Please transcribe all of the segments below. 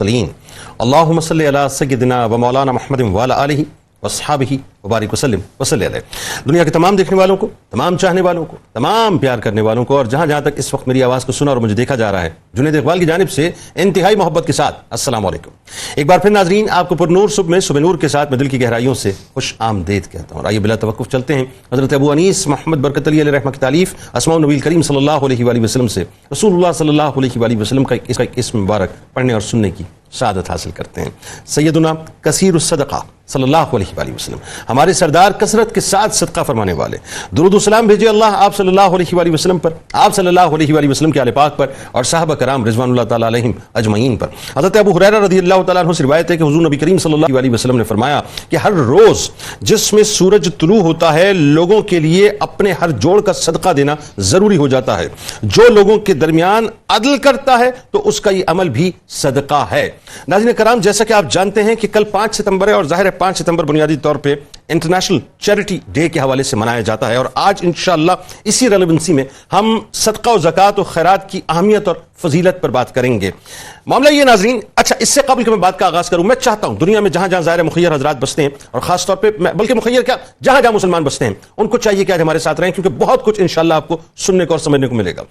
اللہم صلی علی سیدنا و مولانا محمد وعلی آلہ وصحابہ وبارک وسلم وصلی علیہ. دنیا کے تمام دیکھنے والوں کو، تمام چاہنے والوں کو، تمام پیار کرنے والوں کو، اور جہاں جہاں تک اس وقت میری آواز کو سنا اور مجھے دیکھا جا رہا ہے، جنید اقبال کی جانب سے انتہائی محبت کے ساتھ السلام علیکم. ایک بار پھر ناظرین، آپ کو پر نور صبح میں صبح نور کے ساتھ میں دل کی گہرائیوں سے خوش آمدید کہتا ہوں. اور آئیے بلا توقف چلتے ہیں حضرت ابو انیس محمد برکت علی علیہ رحمہ کی تالیف اسماء النبی کریم صلی اللہ علیہ وآلہ وسلم سے رسول اللہ صلی اللہ علیہ وآلہ وسلم کا ایک اسم مبارک پڑھنے اور سننے کی سعادت حاصل کرتے ہیں. سیدنا کثیر الصدقہ صلی اللہ علیہ وآلہ وسلم، ہمارے سردار کثرت کے ساتھ صدقہ فرمانے والے، درود و سلام بھیجے اللہ آپ صلی اللہ علیہ وآلہ وسلم پر، آپ صلی اللہ علیہ وآلہ وسلم کے آل پاک پر اور صحابہ کرام رضوان اللہ تعالیٰ علیہم اجمعین پر. حضرت ابو ہریرہ رضی اللہ تعالیٰ عنہ سے روایت ہے کہ حضور نبی کریم صلی اللہ علیہ وسلم نے فرمایا کہ ہر روز جس میں سورج طلوع ہوتا ہے لوگوں کے لیے اپنے ہر جوڑ کا صدقہ دینا ضروری ہو جاتا ہے. جو لوگوں کے درمیان عدل کرتا ہے تو اس کا یہ عمل بھی صدقہ ہے. ناظرین کرام، جیسا کہ آپ جانتے ہیں کہ کل 5 ستمبر ہے، اور ظاہر ہے 5 ستمبر بنیادی طور پہ انٹرنیشنل چیریٹی ڈے کے حوالے سے منایا جاتا ہے، اور آج انشاءاللہ اسی ریلیونسی میں ہم صدقہ و زکوٰۃ و خیرات کی اہمیت اور فضیلت پر بات کریں گے. معاملہ یہ ناظرین، اچھا اس سے قبل کہ میں بات کا آغاز کروں، میں چاہتا ہوں دنیا میں جہاں جہاں ظاہر مخیر حضرات بستے ہیں، اور خاص طور پہ بلکہ مخیر کیا جہاں جہاں مسلمان بستے ہیں، ان کو چاہیے کہ آج ہمارے ساتھ رہیں، کیونکہ بہت کچھ انشاءاللہ آپ کو سننے کو اور سمجھنے کو ملے گا.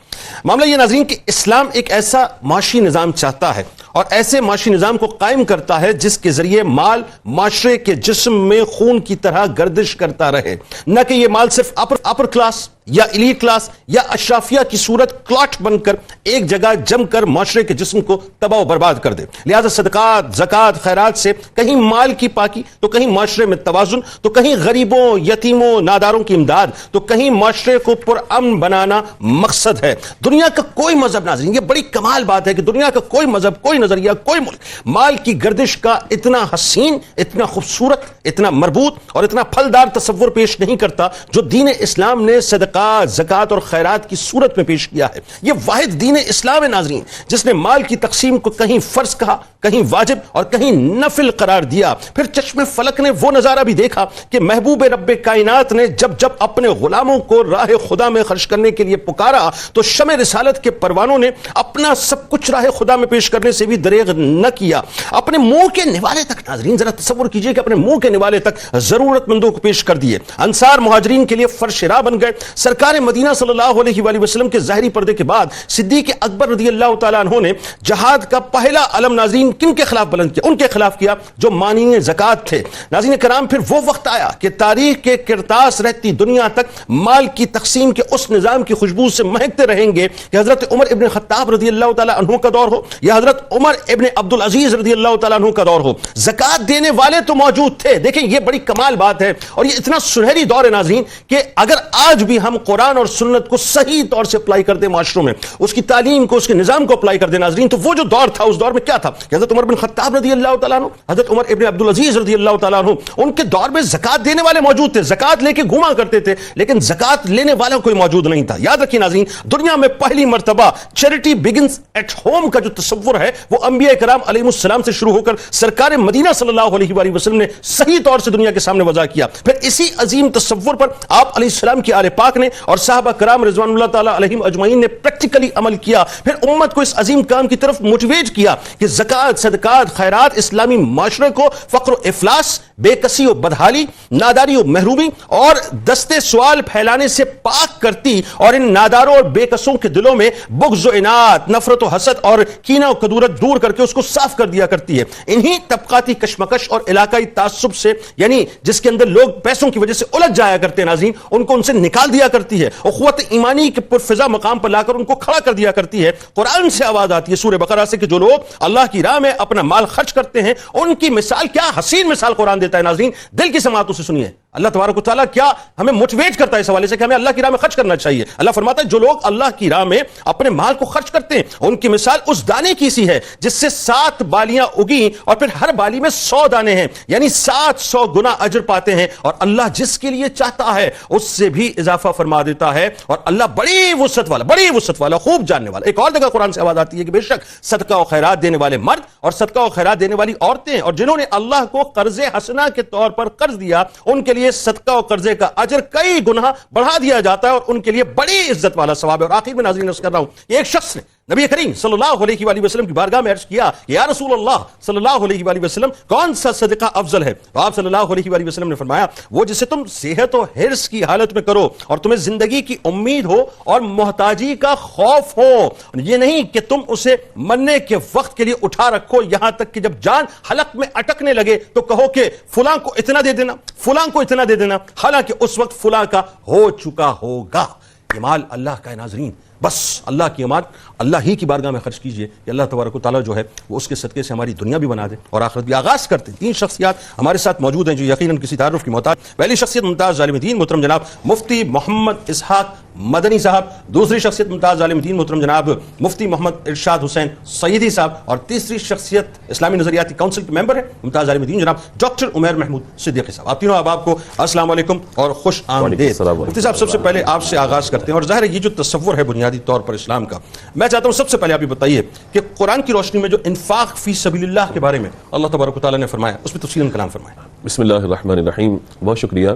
معاملہ یہ ناظرین کہ اسلام ایک ایسا معاشی نظام چاہتا ہے اور ایسے معاشی نظام کو قائم کرتا ہے جس کے ذریعے مال معاشرے کے جسم میں خون کی طرح گردش کرتا رہے، نہ کہ یہ مال صرف اپر کلاس یا ایلیٹ کلاس یا اشرافیہ کی صورت کلاٹ بن کر ایک جگہ جم کر معاشرے کے جسم کو تباہ و برباد کر دے. لہذا صدقات، زکوٰۃ، خیرات سے کہیں مال کی پاکی تو کہیں معاشرے میں توازن، تو کہیں غریبوں، یتیموں، ناداروں کی امداد، تو کہیں معاشرے کو پرامن بنانا مقصد ہے. دنیا کا کوئی مذہب، ناظرین یہ بڑی کمال بات ہے کہ دنیا کا کوئی مذہب، کوئی نظریہ، کوئی ملک مال کی گردش کا اتنا حسین، اتنا خوبصورت، اتنا مربوط اور اتنا پھلدار تصور پیش نہیں کرتا جو دین اسلام نے صدقات، زکوٰۃ اور خیرات کی صورت میں پیش کیا ہے. یہ واحد دین اسلام ہے ناظرین جس نے مال کی تقسیم کو کہیں فرض کہا، کہیں واجب اور کہیں نفل قرار دیا. پھر چشم فلک نے وہ نظارہ بھی دیکھا کہ محبوب رب کائنات نے جب اپنے غلاموں کو راہ خدا میں خرچ کرنے کے لیے پکارا تو شمع رسالت کے پروانوں نے اپنا سب کچھ راہ خدا میں پیش کرنے سے بھی دریغ نہ کیا. اپنے منہ کے نوالے تک، ناظرین ذرا تصور کیجئے کہ اپنے منہ کے نوالے تک ضرورت مندوں کو پیش کر دیے. انصار مہاجرین کے لیے فرش راہ بن گئے. سرکار مدینہ صلی اللہ علیہ وآلہ وسلم کے ظاہری پردے کے بعد صدیق اکبر رضی اللہ تعالیٰ عنہ نے جہاد کا پہلا علم ناظرین کن کے خلاف بلند کیا؟ ان کے خلاف کیا جو مانعین زکوٰۃ تھے. ناظرین کرام، پھر وہ وقت آیا کہ تاریخ کے کرتاس رہتی دنیا تک مال کی تقسیم کے اس نظام کی خوشبو سے مہکتے رہیں گے کہ حضرت عمر ابن خطاب رضی اللہ تعالیٰ عنہ کا دور ہو یا حضرت عمر ابن عبدالعزیز رضی اللہ تعالیٰ عنہ کا دور ہو، زکوٰۃ دینے والے تو موجود تھے. دیکھیں یہ بڑی کمال بات ہے، اور یہ اتنا سنہری دور ہے ناظرین کہ اگر آج بھی ہم قرآن اور سنت کو صحیح طور سے اپلائی کر دیں معاشروں میں، اس کی تعلیم کو، اس کے نظام کو اپلائی کر دیں ناظرین، تو وہ جو دور تھا اس دور میں کیا تھا کہ حضرت عمر بن خطاب رضی اللہ تعالیٰ عنہ، حضرت عمر ابن عبدالعزیز رضی اللہ تعالیٰ عنہ، ان کے دور میں زکوٰۃ دینے والے موجود تھے، زکوٰۃ لے کے گھوما کرتے تھے، لیکن زکوٰۃ لینے والا کوئی موجود نہیں تھا. یاد رکھیے ناظرین، دنیا میں پہلی مرتبہ چیریٹی بگنز ایٹ ہوم کا جو تصور ہے وہ انبیاء کرام علیہ السلام سے شروع ہو کر سرکار مدینہ صلی اللہ علیہ وآلہ وسلم نے صحیح طور سے دنیا کے سامنے وضع کیا. پھر اسی عظیم تصور پر آپ علیہ السلام کی آل پاک نے اور صحابہ کرام رضوان اللہ تعالیٰ علیہم اجمعین نے پریکٹیکلی عمل کیا. پھر امت کو اس عظیم کام کی طرف موٹیویٹ کیا کہ زکوٰۃ، صدقات، خیرات اسلامی معاشرے کو فقر و افلاس، بے کسی و بدحالی، ناداری و محرومی اور دستے سوال پھیلانے سے پاک کرتی، اور ان ناداروں اور بے کسوں کے دلوں میں بغض و عناد، نفرت و حسد اور کینہ و کدورت دور کر کے اس کو صاف کر دیا کرتی ہے. انہی طبقاتی کشمکش اور علاقائی تعصب سے، یعنی جس کے اندر لوگ پیسوں کی وجہ سے الجھ جایا کرتے ہیں ناظرین، ان کو ان سے نکال دیا کرتی ہے. اخوت ایمانی کے پرفضا مقام پر لا کر ان کو کھڑا کر دیا کرتی ہے. قرآن سے آواز آتی ہے سورہ بقرہ سے کہ جو لوگ اللہ کی راہ میں اپنا مال خرچ کرتے ہیں ان کی مثال، کیا حسین مثال قرآن دیتا ہے ناظرین. دل کی سماعتوں سے سنیے، اللہ تبارک و تعالیٰ کیا ہمیں موٹیویٹ کرتا ہے اس حوالے سے کہ ہمیں اللہ کی راہ میں خرچ کرنا چاہیے. اللہ فرماتا ہے جو لوگ اللہ کی راہ میں اپنے مال کو خرچ کرتے ہیں ان کی مثال اس دانے کی سی ہے جس سے 7 بالیاں اگیں اور پھر ہر بالی میں 100 دانے ہیں، یعنی 700 گنا اجر پاتے ہیں، اور اللہ جس کے لیے چاہتا ہے اس سے بھی اضافہ فرما دیتا ہے، اور اللہ بڑی وسعت والا خوب جاننے والا. ایک اور جگہ قرآن سے آواز آتی ہے کہ بے شک صدقہ و خیرات دینے والے مرد اور صدقہ و خیرات دینے والی عورتیں اور جنہوں نے اللہ کو قرض حسنہ کے طور پر قرض دیا ان کے لیے صدقہ و قرضے کا اجر کئی گنا بڑھا دیا جاتا ہے اور ان کے لیے بڑی عزت والا ثواب ہے. اور آخر میں ناظرین عرض کر رہا ہوں، ایک شخص نے نبی کریم صلی اللہ علیہ وآلہ وسلم کی بارگاہ میں عرض کیا کہ یا رسول اللہ صلی اللہ علیہ وآلہ وسلم کون سا صدقہ افضل ہے؟ تو آپ صلی اللہ علیہ وآلہ وسلم نے فرمایا وہ جسے تم صحت و حرص کی حالت میں کرو اور تمہیں زندگی کی امید ہو اور محتاجی کا خوف ہو، یہ نہیں کہ تم اسے مرنے کے وقت کے لیے اٹھا رکھو یہاں تک کہ جب جان حلق میں اٹکنے لگے تو کہو کہ فلاں کو اتنا دے دینا، فلاں کو اتنا دے دینا، حالانکہ اس وقت فلاں کا ہو چکا ہوگا۔ یہ مال اللہ کا ہے ناظرین، بس اللہ کی امانت اللہ ہی کی بارگاہ میں خرچ کیجئے کہ اللہ تبارک و تعالیٰ جو ہے وہ اس کے صدقے سے ہماری دنیا بھی بنا دے اور آخرت بھی۔ آغاز کرتے ہیں، 3 شخصیات ہمارے ساتھ موجود ہیں جو یقیناً کسی تعارف کی محتاج۔ پہلی شخصیت ممتاز عالم دین محترم جناب مفتی محمد اسحاق مدنی صاحب، دوسری شخصیت ممتاز عالم دین محترم جناب مفتی محمد ارشاد حسین سیدی صاحب، اور تیسری شخصیت اسلامی نظریاتی کونسل کے ممبر ہیں ممتاز عالم دین جناب ڈاکٹر عمیر محمود صدیقی صاحب۔ آپ تینوں احباب کو السلام علیکم اور خوش آمدید۔ مفتی صاحب سب سے پہلے آپ سے آغاز کرتے ہیں، اور ظاہر ہے یہ جو تصور ہے بنیادی طور پر اسلام کا، میں چاہتا ہوں سب سے پہلے آپ یہ بتائیے کہ قرآن کی روشنی میں جو انفاق فی سبیل اللہ کے بارے میں اللہ تبارک و تعالیٰ نے فرمایا اس پہ تفصیلاً کلام فرمائیں۔ بسم اللہ الرحمن الرحیم، بہت شکریہ۔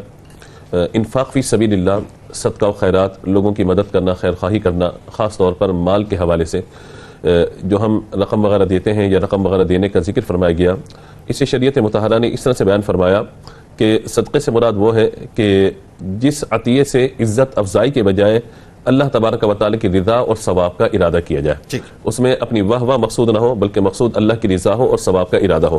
انفاق فی سبیل اللہ، صدقہ و خیرات، لوگوں کی مدد کرنا، خیر خواہی کرنا، خاص طور پر مال کے حوالے سے جو ہم رقم وغیرہ دیتے ہیں یا رقم وغیرہ دینے کا ذکر فرمایا گیا، اسے شریعت مطہرہ نے اس طرح سے بیان فرمایا کہ صدقے سے مراد وہ ہے کہ جس عطیے سے عزت افزائی کے بجائے اللہ تبارک و تعالی کی رضا اور ثواب کا ارادہ کیا جائے، اس میں اپنی واہ مقصود نہ ہو بلکہ مقصود اللہ کی رضا ہو اور ثواب کا ارادہ ہو۔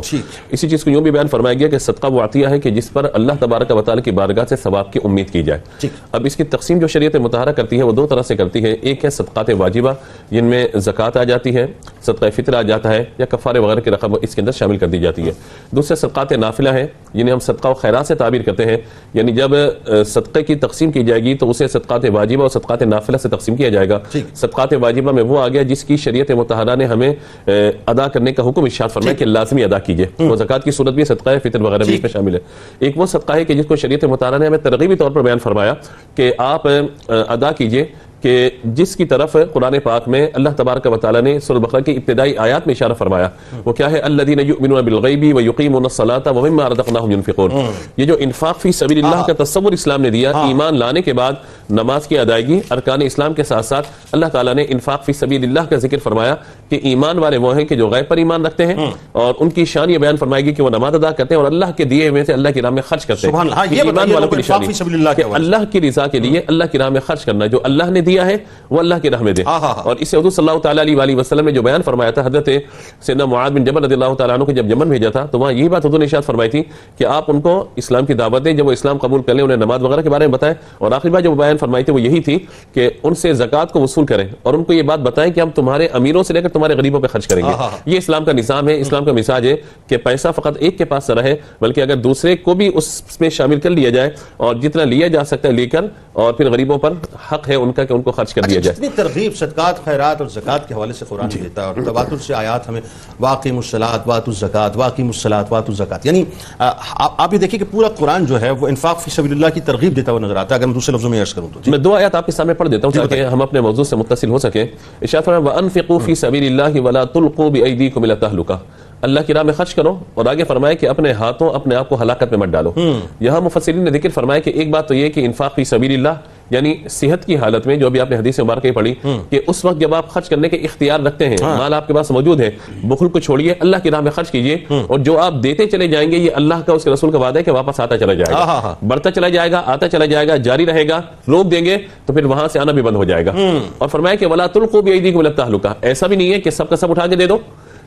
اسی چیز کو یوں بھی بیان فرمایا گیا کہ صدقہ وہ عطیہ ہے کہ جس پر اللہ تبارک و تعالی کی بارگاہ سے ثواب کی امید کی جائے۔ اب اس کی تقسیم جو شریعت مطہرہ کرتی ہے وہ 2 طرح سے کرتی ہے، ایک ہے صدقات واجبہ جن میں زکوٰۃ آ جاتی ہے، صدقہ فطر آ جاتا ہے یا کفارے وغیرہ کی رقم اس کے اندر شامل کر دی جاتی ہے۔ دوسرے صدقات نافلہ ہیں جنہیں ہم صدقہ و خیرات سے تعبیر کرتے ہیں، یعنی جب صدقے کی تقسیم کی جائے گی تو اسے صدقات واجبہ اور صدقات نافلہ سے تقسیم کیا جائے گا۔ صدقات واجبہ میں وہ آ گیا جس کی شریعت مطہرہ نے ہمیں ادا کرنے کا حکم ارشاد فرمایا کہ لازمی ادا کیجئے، وہ زکوٰۃ کی صورت بھی صدقہ فطر وغیرہ بھی اس میں شامل ہے۔ ایک وہ صدقہ ہے کہ جس کو شریعت مطہرہ نے ہمیں ترغیبی طور پر بیان فرمایا کہ آپ ادا کیجئے، کہ جس کی طرف قرآن پاک میں اللہ تبارک و تعالی نے سورہ بقرہ کی ابتدائی آیات میں اشارہ فرمایا، وہ کیا ہے؟ الذین یؤمنون بالغیب ویقیمون الصلاۃ ومما رزقناہم ینفقون۔ یہ جو انفاق فی سبیل اللہ کا تصور اسلام نے دیا، ایمان لانے کے بعد نماز کی ادائیگی، ارکان اسلام کے ساتھ ساتھ اللہ تعالیٰ نے انفاق فی سبیل اللہ کا ذکر فرمایا کہ ایمان والے وہ ہیں کہ جو غیب پر ایمان رکھتے ہیں، اور ان کی شان یہ بیان فرمائے گی کہ وہ نماز ادا کرتے ہیں اور اللہ کے دیے ہوئے سے اللہ کی راہ میں خرچ کرتے ہیں۔ ایمان والوں کی نشانی کہ اللہ کی رضا کے لیے اللہ کی راہ میں خرچ کرنا، جو اللہ نے دیا ہے وہ اللہ کی راہ میں دے۔ اور اسے حضور صلی اللہ تعالیٰ علیہ وسلم نے جو بیان فرمایا تھا، حضرت سیدنا معاذ بن جبل رضی اللہ تعالیٰ عنہ کو جب یمن بھیجا تھا تو وہاں یہی بات حضور نے ارشاد فرمائی تھی کہ آپ ان کو اسلام کی دعوت دیں، جب وہ اسلام قبول کر لیں انہیں نماز وغیرہ کے بارے میں بتائیں، اور آخری بات جو وہ بیان فرمائی تھی وہ یہی تھی کہ ان سے زکوٰۃ کو وصول کریں اور ان کو یہ بات بتائیں کہ ہم تمہارے امیروں سے لے کر تمہارے غریبوں پہ خرچ کریں گے۔ یہ اسلام کا نظام ہے، اسلام کا مزاج ہے کہ پیسہ فقط ایک کے پاس نہ رہے بلکہ اگر دوسرے کو بھی اس میں شامل کر لیا جائے اور جتنا لیا جا سکتا ہے لے کر، اور پھر غریبوں پر حق ہے ان کا کہ ان کو خرچ کر دیا جائے۔ جتنی ترغیب صدقات خیرات اور زکوٰۃ کے حوالے سے قرآن دیتا ہے، اور تواتر سے آیات ہمیں واقیموا الصلاۃ وآتوا الزکاۃ واقیموا الصلاۃ وآتوا الزکاۃ، یعنی آپ یہ دیکھیں کہ پورا قرآن جو ہے وہ انفاق فی سبیل اللہ کی ترغیب دیتا ہوا نظر آتا ہے۔ اگر میں دوسرے لفظوں میں عرض کروں تو میں 2 آیات آپ کے سامنے پڑھ دیتا ہوں تاکہ ہم اپنے موضوع سے متصل ہو سکیں۔ ارشاد فرمایا وَأَنفِقُوا فِي سَبِيلِ اللَّهِ وَلَا تُلْقُوا بِأَيْدِيكُمْ إِلَى التَّهْلُكَةِ، اللہ کی راہ میں خرچ کرو اور آگے فرمایا کہ اپنے ہاتھوں اپنے آپ کو ہلاکت میں مت ڈالو۔ یہاں مفسرین نے ذکر فرمایا کہ ایک بات تو یہ کہ انفاق فی سبیل اللہ یعنی صحت کی حالت میں، جو ابھی آپ نے حدیث مبارکہ پڑھی کہ اس وقت جب آپ خرچ کرنے کے اختیار رکھتے ہیں، مال آپ کے پاس موجود ہے، بخل کو چھوڑیے، اللہ کی راہ میں خرچ کیجیے، اور جو آپ دیتے چلے جائیں گے یہ اللہ کا اس کے رسول کا وعدہ ہے کہ واپس آتا چلا جائے گا، بڑھتا چلا جائے گا، آتا چلا جائے گا، جاری رہے گا، لوگ دیں گے تو پھر وہاں سے آنا بھی بند ہو جائے گا۔ اور فرمایا کہ وَلَا تُلْقُوا بِأَيْدِيكُمْ إِلَى التَّهْلُكَةِ، ایسا بھی نہیں ہے کہ سب کا سب اٹھا کے دے دو،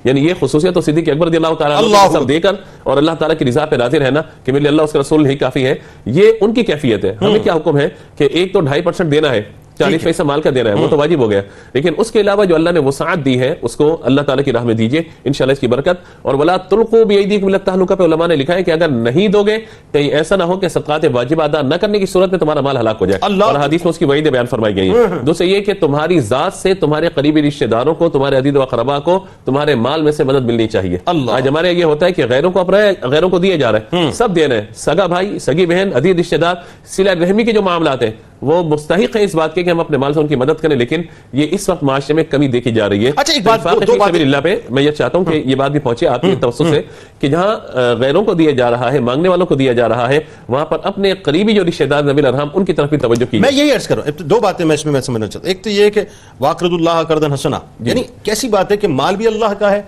یعنی یہ خصوصیت تو صدیق اکبر رضی اللہ تعالیٰ عنہ سب دے کر اور اللہ تعالیٰ کی رضا پہ راضی رہنا کہ میرے اللہ اس کا رسول ہی کافی ہے، یہ ان کی کیفیت ہے۔ ہمیں کیا حکم ہے کہ ایک تو 2.5% دینا ہے، 40% مال کا دینا ہے، وہ تو واجب ہو گیا، لیکن اس کے علاوہ جو اللہ نے وسعت دی ہے اس کو اللہ تعالیٰ کی راہ میں دیجیے، انشاءاللہ اس کی برکت۔ اور ولا تلقوا بأيديكم إلى التهلكة پہ علماء نے لکھا ہے کہ اگر نہیں دو گے کہیں ایسا نہ ہو کہ صدقات واجب ادا نہ کرنے کی صورت میں تمہارا مال ہلاک ہو جائے، اور حدیث میں اس کی وعید بیان فرمائی گئی ہے۔ دوسرے یہ کہ تمہاری ذات سے تمہارے قریبی رشتہ داروں کو، تمہارے عزیز و اقربا کو تمہارے مال میں سے مدد ملنی چاہیے۔ آج ہمارے یہ ہوتا ہے کہ غیروں کو اپنا غیروں کو دیے جا رہے ہیں، سب دے رہے ہیں، سگا بھائی، سگی بہن، عزیز رشتہ دار، صلہ رحمی کے جو معاملات ہیں وہ مستحق ہے اس بات کے کہ ہم اپنے مال سے ان کی مدد کریں، لیکن یہ اس وقت معاشرے میں کمی دیکھی جا رہی ہے۔ اچھا ایک بات، انفاق فی سبیل اللہ پہ میں یہ چاہتا ہوں کہ یہ بات بھی پہنچے آپ کے توسط سے کہ جہاں غیروں کو دیا جا رہا ہے، مانگنے والوں کو دیا جا رہا ہے، وہاں پر اپنے قریبی جو رشتہ دار ذوی الارحام ان کی طرف بھی توجہ کی میں یہی عرض کروں، دو باتیں میں اس میں سمجھنا چاہتا ہوں۔ ایک تو یہ کہ واقرض اللہ قرضا حسنا، یعنی کیسی بات ہے کہ مال بھی اللہ کا ہے،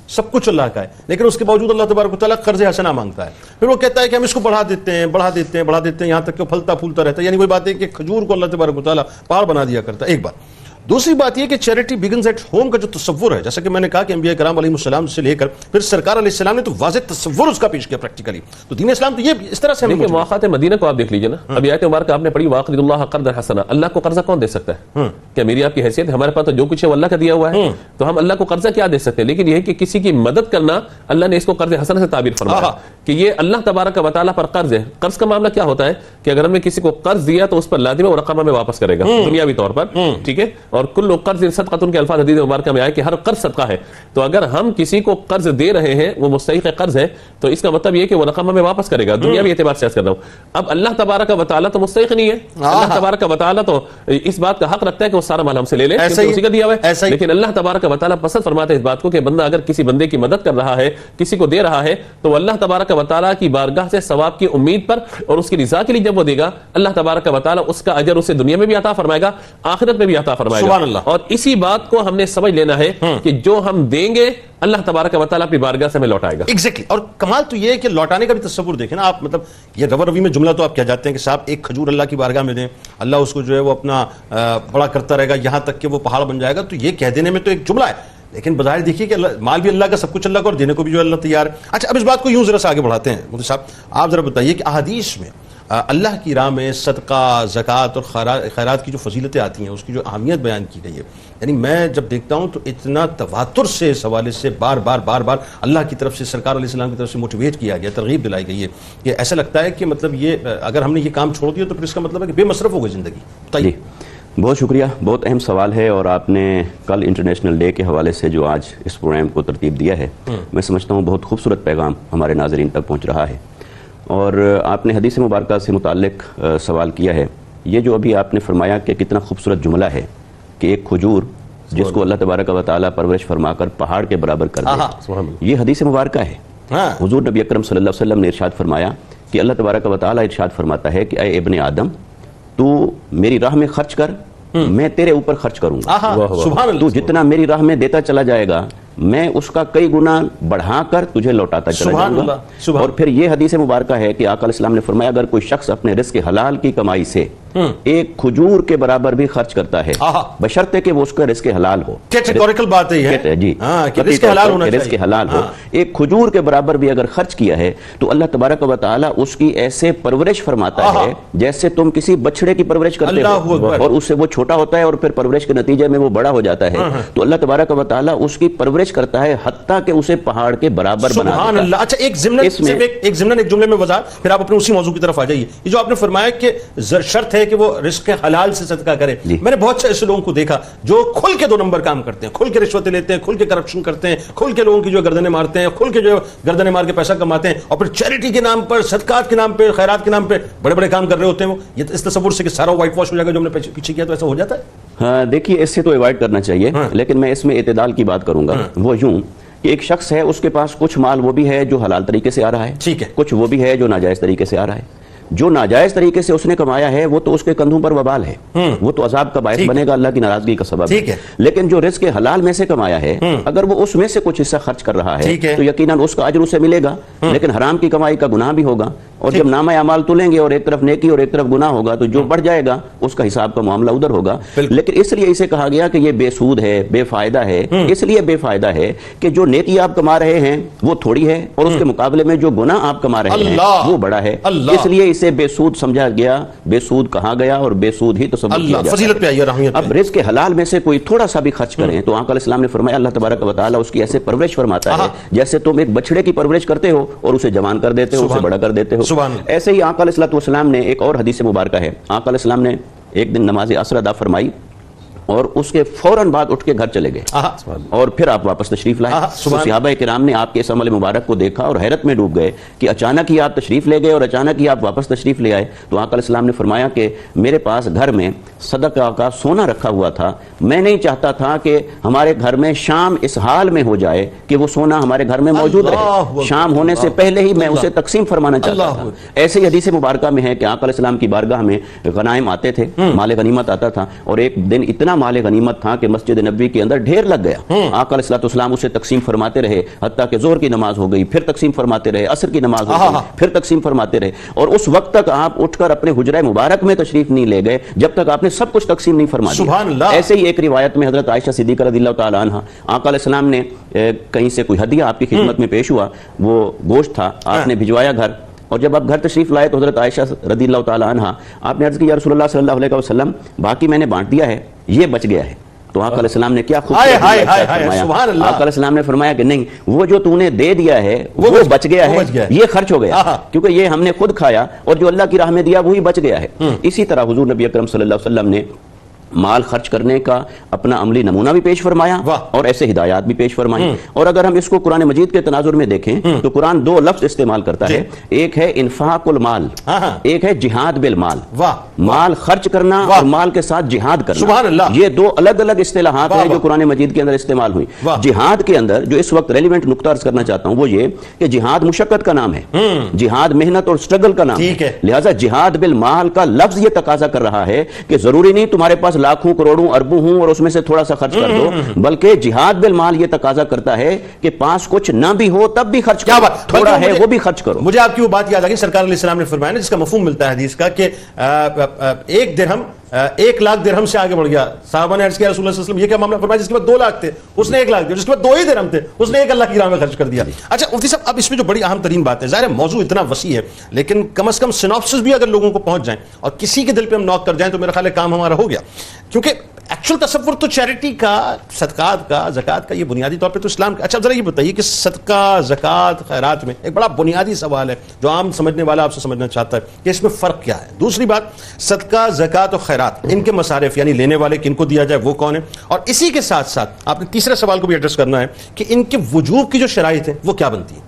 سب کچھ اللہ کا ہے، لیکن اس کے باوجود اللہ تبارک و تعالیٰ قرض حسنا مانگتا ہے۔ پھر وہ کہتا ہے کہ ہم اس کو بڑھا دیتے ہیں بڑھا دیتے ہیں بڑھا دیتے ہیں یہاں تک کہ پھلتا پھولتا رہتا ہے، یعنی وہی بات ہے کہ کھجور کو اللہ تبارک و تعالیٰ پہاڑ بنا دیا کرتا ہے۔ ایک بات۔ دوسری بات یہ کہ چیریٹی بگنز ایٹ ہوم کا جو تصور ہے، جیسا کہ میں نے کہا کہ انبیاء کرام علیہ السلام سے لے کر پھر سرکار علیہ السلام نے تو واضح تصور اس کا پیش کیا پریکٹیکلی، تو دین اسلام تو یہ اس طرح سے دیکھیں مواقعات مدینہ کو آپ دیکھ لیجئے نا، ابھی آیت مبارکہ آپ نے پڑھی واقرض اللہ قرضا حسنا، اللہ کو قرضہ کون دے سکتا ہے؟ کیا میری آپ کی حیثیت؟ ہمارے پاس تو جو کچھ ہے وہ اللہ کا دیا ہوا ہے، تو ہم اللہ کو قرضہ کیا دے سکتے ہیں؟ لیکن یہ ہے کہ کسی کی مدد کرنا، اللہ نے اس کو قرض حسنا سے تعبیر فرمایا کہ یہ اللہ تبارک و تعالیٰ پر قرض ہے۔ قرض کا معاملہ کیا ہوتا ہے کہ اگر ہم نے کسی کو قرض دیا تو اس پر لازم ہے وہ رقم ہمیں واپس کرے گا دنیاوی طور پر، ٹھیک ہے، اور کل قرض صدقۃ کے الفاظ حدیث مبارکہ میں آئے کہ ہر قرض صدقہ ہے، تو اگر ہم کسی کو قرض دے رہے ہیں وہ مستحق قرض ہے تو اس کا مطلب یہ کہ وہ رقم ہمیں واپس کرے گا دنیاوی اعتبار سے عرض کر رہا ہوں۔ اب اللہ تبارک و تعالیٰ تو مستحق نہیں ہے، اللہ تبارک و تعالیٰ تو اس بات کا حق رکھتا ہے کہ وہ سارا مال ہم سے لے لے، اسی کا دیا ہوا ہے، لیکن اللہ تبارک و تعالیٰ پسند فرماتا ہے اس بات کو کہ بندہ اگر کسی بندے کی مدد کر رہا ہے، کسی کو دے رہا ہے، تو وہ اللہ تبارک و تعالیٰ کی بارگاہ سے ثواب کی امید پر اور اس کی رضا کے لیے جب وہ دے گا، اللہ تبارک و تعالیٰ اس کا اجر اسے دنیا میں بھی عطا فرمائے گا، آخرت میں بھی عطا فرمائے گا۔ اور اسی بات کو ہم نے سمجھ لینا ہے کہ جو ہم دیں گے اللہ تبارک و تعالیٰ اپنی بارگاہ سے ہمیں لوٹائے گا۔ ایگزیکٹلی، اور کمال تو یہ ہے کہ لوٹانے کا بھی تصور دیکھیں نا آپ، مطلب یہ روی میں جملہ تو آپ کہہ جاتے ہیں کہ صاحب ایک کھجور اللہ کی بارگاہ میں دیں، اللہ اس کو جو ہے وہ اپنا بڑا کرتا رہے گا یہاں تک کہ وہ پہاڑ بن جائے گا، تو یہ کہہ دینے میں تو ایک جملہ ہے، لیکن بظاہر دیکھیے کہ مال بھی اللہ کا، سب کچھ اللہ کا، اور دینے کو بھی جو اللہ تیار ہے۔ اچھا اب اس بات کو یوں ذرا سے آگے بڑھاتے ہیں مفتی صاحب، آپ ذرا بتائیے کہ احادیث میں اللہ کی راہ میں صدقہ، زکوٰۃ اور خیرات کی جو فضیلتیں آتی ہیں، اس کی جو اہمیت بیان کی گئی ہے، یعنی میں جب دیکھتا ہوں تو اتنا تواتر سے اس حوالے سے بار بار اللہ کی طرف سے، سرکار علیہ السلام کی طرف سے موٹیویٹ کیا گیا، ترغیب دلائی گئی ہے کہ ایسا لگتا ہے کہ مطلب یہ اگر ہم نے یہ کام چھوڑ دیا تو پھر اس کا مطلب ہے کہ بے مصرف ہو گئی زندگی۔ بتائیے۔ بہت شکریہ، بہت اہم سوال ہے، اور آپ نے کل انٹرنیشنل ڈے کے حوالے سے جو آج اس پروگرام کو ترتیب دیا ہے، میں سمجھتا ہوں بہت خوبصورت پیغام ہمارے ناظرین تک پہنچ رہا ہے۔ اور آپ نے حدیث مبارکہ سے متعلق سوال کیا ہے، یہ جو ابھی آپ نے فرمایا کہ کتنا خوبصورت جملہ ہے کہ ایک کھجور جس کو اللہ تبارک و تعالیٰ پرورش فرما کر پہاڑ کے برابر کر دے، یہ حدیث مبارکہ ہے۔ حضور نبی اکرم صلی اللہ علیہ وسلم نے ارشاد فرمایا کہ اللہ تبارک و تعالیٰ ارشاد فرماتا ہے کہ اے ابن آدم، تو میری راہ میں خرچ کر، میں تیرے اوپر خرچ کروں گا، تو جتنا میری راہ میں دیتا چلا جائے گا میں اس کا کئی گنا بڑھا کر تجھے لوٹاتا چلا جاؤں گا۔ اور پھر یہ حدیث مبارکہ ہے کہ آقا علیہ السلام نے فرمایا اگر کوئی شخص اپنے رزق حلال کی کمائی سے ایک کھجور کے برابر بھی خرچ کرتا ہے، بشرطے کہ وہ اس کا رزق حلال ہو، کیٹیگوریکل بات ہے یہ، جی رزق حلال ہونا چاہیے، رزق حلال ہو، ایک کھجور کے برابر بھی اگر خرچ کیا ہے تو اللہ تبارک و تعالیٰ اس کی ایسے پرورش فرماتا ہے جیسے تم کسی بچڑے کی پرورش کرتے ہو، اور اس سے وہ چھوٹا ہوتا ہے اور پھر پرورش کے نتیجے میں وہ بڑا ہو جاتا ہے، تو اللہ تبارک و تعالیٰ اس کی پرورش کرتا ہے حتیٰ کہ اسے پہاڑ کے برابر بنا دیتا ہے۔ سبحان اللہ۔ اچھا ایک ضمن ایک جملے میں وضاحت، پھر آپ اپنے اسی موضوع کی طرف آ جائیے۔ یہ جو آپ نے فرمایا کہ شرط ہے کہ وہ رزق حلال سے صدقہ کرے، میں نے بہت سے ایسے لوگوں کو دیکھا جو کھل کے 2 نمبر کام کرتے ہیں، کھل کے رشوتیں لیتے ہیں، کھل کے کرپشن کرتے ہیں، کھل کے لوگوں کی جو گردنیں مارتے ہیں، کھل کے جو گردنیں مار کے پیسہ کماتے ہیں، اور پھر چیریٹی کے نام پر، صدقات کے نام پہ، خیرات کے نام پہ بڑے بڑے کام کر رہے ہوتے ہیں۔ وہ یہ اس تصور سے کہ سارا وائٹ واش ہو جائے گا جو ہم نے پیچھے کیا، تو ایسا ہو جاتا ہے؟ ہاں دیکھیے، اس سے تو ایوائڈ کرنا چاہیے، لیکن میں اس میں اعتدال کی بات کروں گا۔ وہ یوں کہ ایک شخص ہے، اس کے پاس کچھ مال وہ بھی ہے جو حلال طریقے سے آ رہا ہے، ٹھیک ہے، کچھ وہ بھی ہے جو ناجائز طریقے سے آ رہا ہے۔ جو ناجائز طریقے سے اس نے کمایا ہے وہ تو اس کے کندھوں پر وبال ہے، وہ تو عذاب کا باعث بنے گا، اللہ کی ناراضگی کا سبب ہے۔ لیکن جو رزق حلال میں سے کمایا ہے، اگر وہ اس میں سے کچھ حصہ خرچ کر رہا ہے تو یقیناً اس کا اجر اسے ملے گا، لیکن حرام کی کمائی کا گناہ بھی ہوگا، اور جب نامہ اعمال تلیں گے اور ایک طرف نیکی اور ایک طرف گناہ ہوگا تو جو بڑھ جائے گا اس کا حساب کا معاملہ ادھر ہوگا۔ لیکن اس لیے اسے کہا گیا کہ یہ بے سود ہے، بے فائدہ ہے، اس لیے بے فائدہ ہے کہ جو نیکی آپ کما رہے ہیں وہ تھوڑی ہے، اور اس کے مقابلے میں جو گناہ آپ کما رہے ہیں وہ بڑا ہے، اس لیے اسے بے سود سمجھا گیا، بے سود کہا گیا، اور بے سود ہی تصور کیا جاتا ہے۔ اب رزق حلال میں سے کوئی تھوڑا سا بھی خرچ کریں تو آقا علیہ السلام نے فرمایا اللہ تبارک و تعالیٰ اس کی ایسے پرورش فرماتا ہے جیسے تم ایک بچڑے کی پرورش کرتے ہو اور اسے جوان کر دیتے ہو، اسے بڑا کر دیتے ہو۔ ایسے ہی آقا علیہ السلام نے ایک اور حدیث مبارکہ ہے، آقا علیہ السلام نے ایک دن نماز عصر ادا فرمائی اور اس کے فوراً بعد اٹھ کے گھر چلے گئے اور پھر آپ واپس تشریف لائے. تو صحابہ کرام نے آپ کے اس عمل مبارک کو دیکھا اور حیرت میں ڈوب گئے کہ اچانک ہی آپ تشریف لے گئے اور اچانک ہی آپ واپس تشریف لے آئے. تو آقا علیہ السلام نے فرمایا کہ میرے پاس گھر میں صدقہ کا سونا رکھا ہوا تھا, میں نہیں چاہتا تھا کہ ہمارے گھر میں شام اس حال میں ہو جائے کہ وہ سونا ہمارے گھر میں موجود رہے, شام ہونے سے پہلے ہی میں اسے تقسیم فرمانا چاہتا تھا. ایسے ہی حدیث مبارکہ میں ہے کہ آقا علیہ السلام کی بارگاہ میں غنائم آتے تھے, مال غنیمت آتا تھا, اور ایک دن اتنا مال غنیمت تھا کہ مسجد نبوی کے اندر ڈھیر لگ گیا. آقا علیہ السلام اسے تقسیم فرماتے رہے حتیٰ کہ ظہر کی نماز ہو گئی, پھر تقسیم فرماتے رہے, عصر کی نماز ہو گئی, پھر تقسیم فرماتے رہے, اور اس وقت تک آپ اٹھ کر اپنے حجرہ مبارک میں تشریف نہیں لے گئے جب تک آپ نے سب کچھ تقسیم نہیں فرما دیا. ایسے ہی ایک روایت میں حضرت عائشہ صدیقہ رضی اللہ تعالیٰ عنہ, آقا علیہ السلام نے کہیں سے کوئی ہدیہ آپ کی خدمت میں پیش ہوا, وہ گوشت تھا, آپ نے بھجوایا گھر, اور جب آپ گھر تشریف لائے تو حضرت عائشہ رضی اللہ تعالیٰ عنہ آپ نے عرض کی یا رسول اللہ صلی اللہ علیہ وسلم باقی میں نے بانٹ دیا ہے, یہ بچ گیا ہے. تو آقا علیہ السلام نے کیا خوبصورت فرمایا, آقا علیہ السلام نے فرمایا کہ نہیں, وہ جو تو نے دے دیا ہے وہ بچ گیا ہے, یہ خرچ ہو گیا کیونکہ یہ ہم نے خود کھایا, اور جو اللہ کی راہ میں دیا وہی بچ گیا ہے. اسی طرح حضور نبی اکرم صلی اللہ علیہ وسلم نے مال خرچ کرنے کا اپنا عملی نمونہ بھی پیش فرمایا اور ایسے ہدایات بھی پیش فرمائی. اور اگر ہم اس کو قرآن مجید کے تناظر میں دیکھیں تو قرآن دو لفظ استعمال کرتا ہے, ایک ہے انفاق المال, ایک ہے جہاد بالمال. مال خرچ کرنا اور مال کے ساتھ جہاد کرنا, یہ دو الگ الگ اصطلاحات ہیں جو قرآن مجید کے اندر استعمال ہوئی. جہاد کے اندر جو اس وقت ریلیونٹ نقطہ عرض کرنا چاہتا ہوں وہ یہ کہ جہاد مشقت کا نام ہے, جہاد محنت اور سٹرگل کا نام ہے, لہٰذا جہاد بالمال کا لفظ یہ تقاضا کر رہا ہے کہ ضروری نہیں تمہارے پاس لاکھوں کروڑوں اربوں ہوں اور اس میں سے تھوڑا سا خرچ کر دو, بلکہ جہاد بالمال یہ تقاضا کرتا ہے کہ پاس کچھ نہ بھی ہو تب بھی خرچ کرو, تھوڑا ہے وہ بھی خرچ کرو. مجھے آپ کی وہ بات یاد آ گئی, سرکار علیہ السلام نے فرمایا نا, جس کا مفہوم ملتا ہے حدیث کا کہ ایک درہم 1,00,000 درہم سے آگے بڑھ گیا. صحابہ نے عرض کیا رسول اللہ صلی اللہ علیہ وسلم یہ کیا معاملہ, فرمایا جس کے بعد 2 لاکھ تھے اس نے 1 لاکھ دیا, جس کے بعد 2 ہی درہم تھے اس نے 1 اللہ کی راہ میں خرچ کر دیا. اچھا مفتی صاحب, اب اس میں جو بڑی اہم ترین بات ہے, ظاہر ہے موضوع اتنا وسیع ہے لیکن کم از کم سینوپسس بھی اگر لوگوں کو پہنچ جائیں اور کسی کے دل پہ ہم نوک کر جائیں تو میرا خیال ہے کام ہمارا ہو گیا. کیونکہ ایکچوئل تصور تو چیریٹی کا, صدقات کا, زکوٰۃ کا یہ بنیادی طور پہ تو اسلام کا. اچھا ذرا یہ بتائیے کہ صدقہ, زکوٰۃ, خیرات میں ایک بڑا بنیادی سوال ہے جو عام سمجھنے والا آپ سے سمجھنا چاہتا ہے کہ اس میں فرق کیا ہے. دوسری بات, صدقہ, زکوٰۃ اور خیرات ان کے مصارف یعنی لینے والے کن کو دیا جائے وہ کون ہے, اور اسی کے ساتھ ساتھ آپ نے تیسرے سوال کو بھی ایڈریس کرنا ہے کہ ان کے وجوب کی جو شرائط ہیں وہ کیا بنتی ہیں.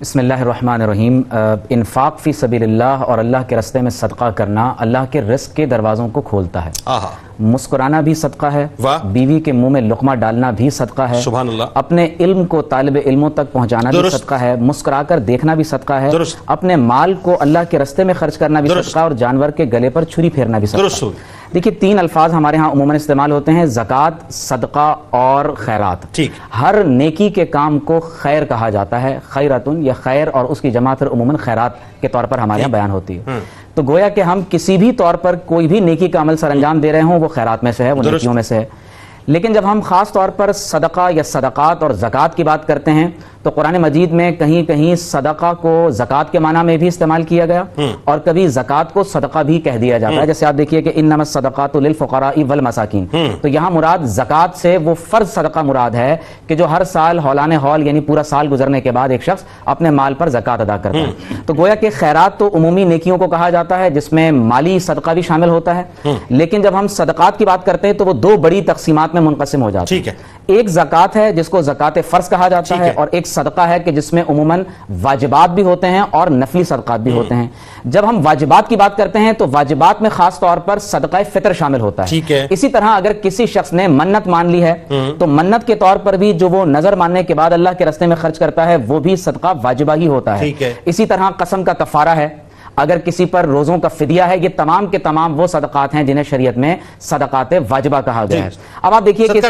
بسم اللہ الرحمن الرحیم. انفاق فی سبیل اللہ اور اللہ کے راستے میں صدقہ کرنا اللہ کے رزق کے دروازوں کو کھولتا ہے. مسکرانا بھی صدقہ ہے, بیوی کے منہ میں لقمہ ڈالنا بھی صدقہ ہے, سبحان اللہ, اپنے علم کو طالب علموں تک پہنچانا بھی صدقہ ہے, مسکرا کر دیکھنا بھی صدقہ ہے, اپنے مال کو اللہ کے راستے میں خرچ کرنا بھی صدقہ, اور جانور کے گلے پر چھری پھیرنا بھی صدقہ. دیکھیے 3 الفاظ ہمارے ہاں عموماً استعمال ہوتے ہیں, زکوٰۃ, صدقہ اور خیرات. ہر نیکی کے کام کو خیر کہا جاتا ہے, خیراتن یا خیر, اور اس کی جمع پھر عموماً خیرات کے طور پر ہمارے یہاں بیان ہوتی ہے. تو گویا کہ ہم کسی بھی طور پر کوئی بھی نیکی کا عمل سر انجام دے رہے ہوں وہ خیرات میں سے ہے, وہ نیکیوں میں سے ہے. لیکن جب ہم خاص طور پر صدقہ یا صدقات اور زکوٰۃ کی بات کرتے ہیں تو قرآن مجید میں کہیں کہیں صدقہ کو زکوٰۃ کے معنی میں بھی استعمال کیا گیا اور کبھی زکوٰۃ کو صدقہ بھی کہہ دیا جاتا ہے. جیسے آپ دیکھیے کہ انما الصدقات للفقراء والمساکین, تو یہاں مراد زکوٰۃ سے وہ فرض صدقہ مراد ہے کہ جو ہر سال ہولان ہول یعنی پورا سال گزرنے کے بعد ایک شخص اپنے مال پر زکوٰۃ ادا کرتا ہے. تو گویا کہ خیرات تو عمومی نیکیوں کو کہا جاتا ہے جس میں مالی صدقہ بھی شامل ہوتا ہے, لیکن جب ہم صدقات کی بات کرتے ہیں تو وہ 2 بڑی تقسیمات میں منقسم ہو جاتا ہے. ایک زکوٰۃ ہے جس کو زکوٰۃ فرض کہا جاتا ہے, اور ایک صدقہ ہے کہ جس میں عموماً واجبات بھی ہوتے ہیں اور نفلی صدقات بھی ہوتے ہیں. جب ہم واجبات کی بات کرتے ہیں تو واجبات میں خاص طور پر صدقہ فطر شامل ہوتا ہے. اسی طرح اگر کسی شخص نے منت مان لی ہے تو منت کے طور پر بھی جو وہ نظر ماننے کے بعد اللہ کے راستے میں خرچ کرتا ہے وہ بھی صدقہ واجبہ ہی ہوتا ہے. اسی طرح قسم کا کفارہ ہے, اگر کسی پر روزوں کا فدیہ ہے, یہ تمام کے تمام وہ صدقات ہیں جنہیں شریعت میں صدقات واجبہ کہا گیا ہے. اب آپ دیکھیے کہ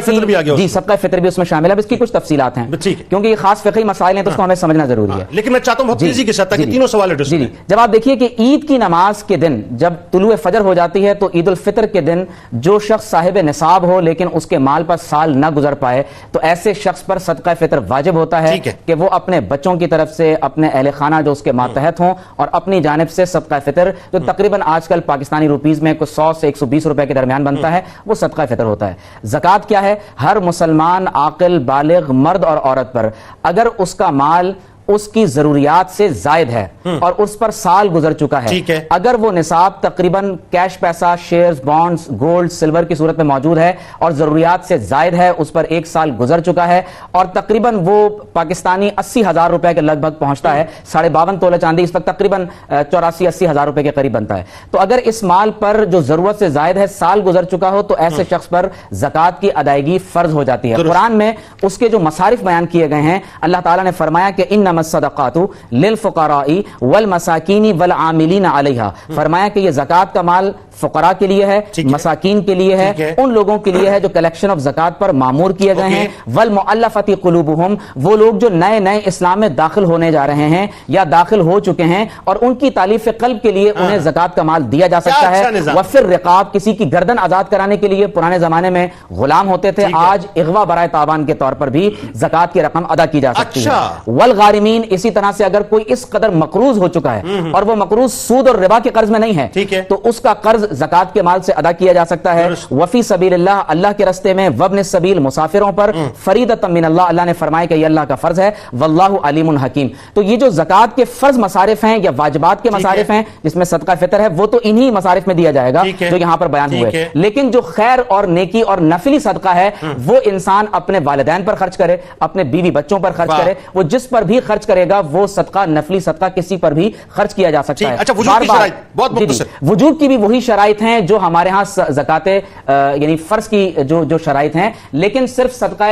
جی صدقہ فطر بھی اس میں شامل ہے, اس کی کچھ تفصیلات ہیں کیونکہ یہ خاص فقہی مسائل ہیں تو اس کو ہمیں سمجھنا ضروری ہے. لیکن میں چاہتا ہوں تیزی کے ساتھ تاکہ تینوں سوال ایڈریس جی. جب آپ دیکھیے کہ عید کی نماز کے دن جب طلوع فجر ہو جاتی ہے تو عید الفطر کے دن جو شخص صاحب نصاب ہو لیکن اس کے مال پر سال نہ گزر پائے تو ایسے شخص پر صدقہ فطر واجب ہوتا ہے کہ وہ اپنے بچوں کی طرف سے, اپنے اہل خانہ جو اس کے ماتحت ہوں, اور اپنی جانب سے صدقہ فطر جو تقریباً آج کل پاکستانی روپیز میں کچھ 100 سے 120 روپے کے درمیان بنتا ہے وہ صدقہ فطر ہوتا ہے. زکوٰۃ کیا ہے؟ ہر مسلمان عاقل بالغ مرد اور عورت پر اگر اس کا مال اس کی ضروریات سے زائد ہے اور اس پر سال گزر چکا ہے، اگر وہ نصاب تقریباً کیش پیسہ، شیئرز، بانڈز، گولڈ، سلور کی صورت میں موجود ہے اور ضروریات سے زائد ہے، اس پر 1 سال گزر چکا ہے اور تقریباً وہ پاکستانی 80,000 روپے کے لگ بھگ پہنچتا ہے، 52.5 تولہ چاندی اس وقت تقریباً 84-80 ہزار روپے کے قریب بنتا ہے، تو اگر اس مال پر جو ضرورت سے زائد ہے سال گزر چکا ہو تو ایسے شخص پر زکوٰۃ کی ادائیگی فرض ہو جاتی ہے۔ قرآن میں اس کے جو مصارف بیان کیے گئے ہیں، اللہ تعالیٰ نے فرمایا کہ انما الصدقات للفقراء والمساکین والعاملین علیہا، فرمایا کہ یہ زکوٰۃ کا مال فقراء کے لیے ہے، مساکین کے لیے ہے، ان لوگوں کے لیے ہے جو کلیکشن آف زکوٰۃ پر مامور کیے گئے ہیں، والمؤلفۃ قلوبہم، وہ لوگ جو نئے نئے اسلام میں داخل ہونے جا رہے ہیں یا داخل ہو چکے ہیں اور ان کی تالیف قلب کے لیے انہیں زکوٰۃ کا مال دیا جا سکتا ہے۔ وفر رقاب، کسی کی گردن آزاد کرانے کے لیے پرانے زمانے میں غلام ہوتے تھے، آج اغوا برائے تاوان کے طور پر بھی زکوٰۃ کی رقم ادا کی جا سکتی ہے۔ والغارمین، اسی طرح سے اگر کوئی اس قدر مقروض ہو چکا ہے اور وہ مقروض سود اور ربا کے قرض میں نہیں ہے تو اس کا قرض زکوٰۃ کے مال سے ادا کیا جا سکتا ہے۔ وفی سبیل اللہ، اللہ کے راستے میں، وابن السبیل، مسافروں پر، فریضۃ من اللہ، اللہ نے فرمایا کہ یہ اللہ کا فرض ہے، واللہ علیم حکیم۔ تو یہ جو زکوٰۃ کے فرض مصارف ہیں یا واجبات کے مصارف ہیں جس میں صدقہ فطر ہے وہ تو انہی مصارف میں دیا جائے گا جو یہاں پر بیان ہوئے، لیکن جو خیر اور نیکی اور نفلی صدقہ ہے وہ انسان اپنے والدین پر خرچ کرے، اپنے بیوی بچوں پر خرچ کرے، وہ جس پر بھی خرچ کرے گا وہ صدقہ، نفلی صدقہ کسی پر بھی خرچ کیا جا سکتا ہے۔ وجوب کی بھی وہی شرائط ہیں جو ہمارے ہاں زکوٰۃ یعنی فرض کی جو شرائط ہیں، لیکن صرف صدقہ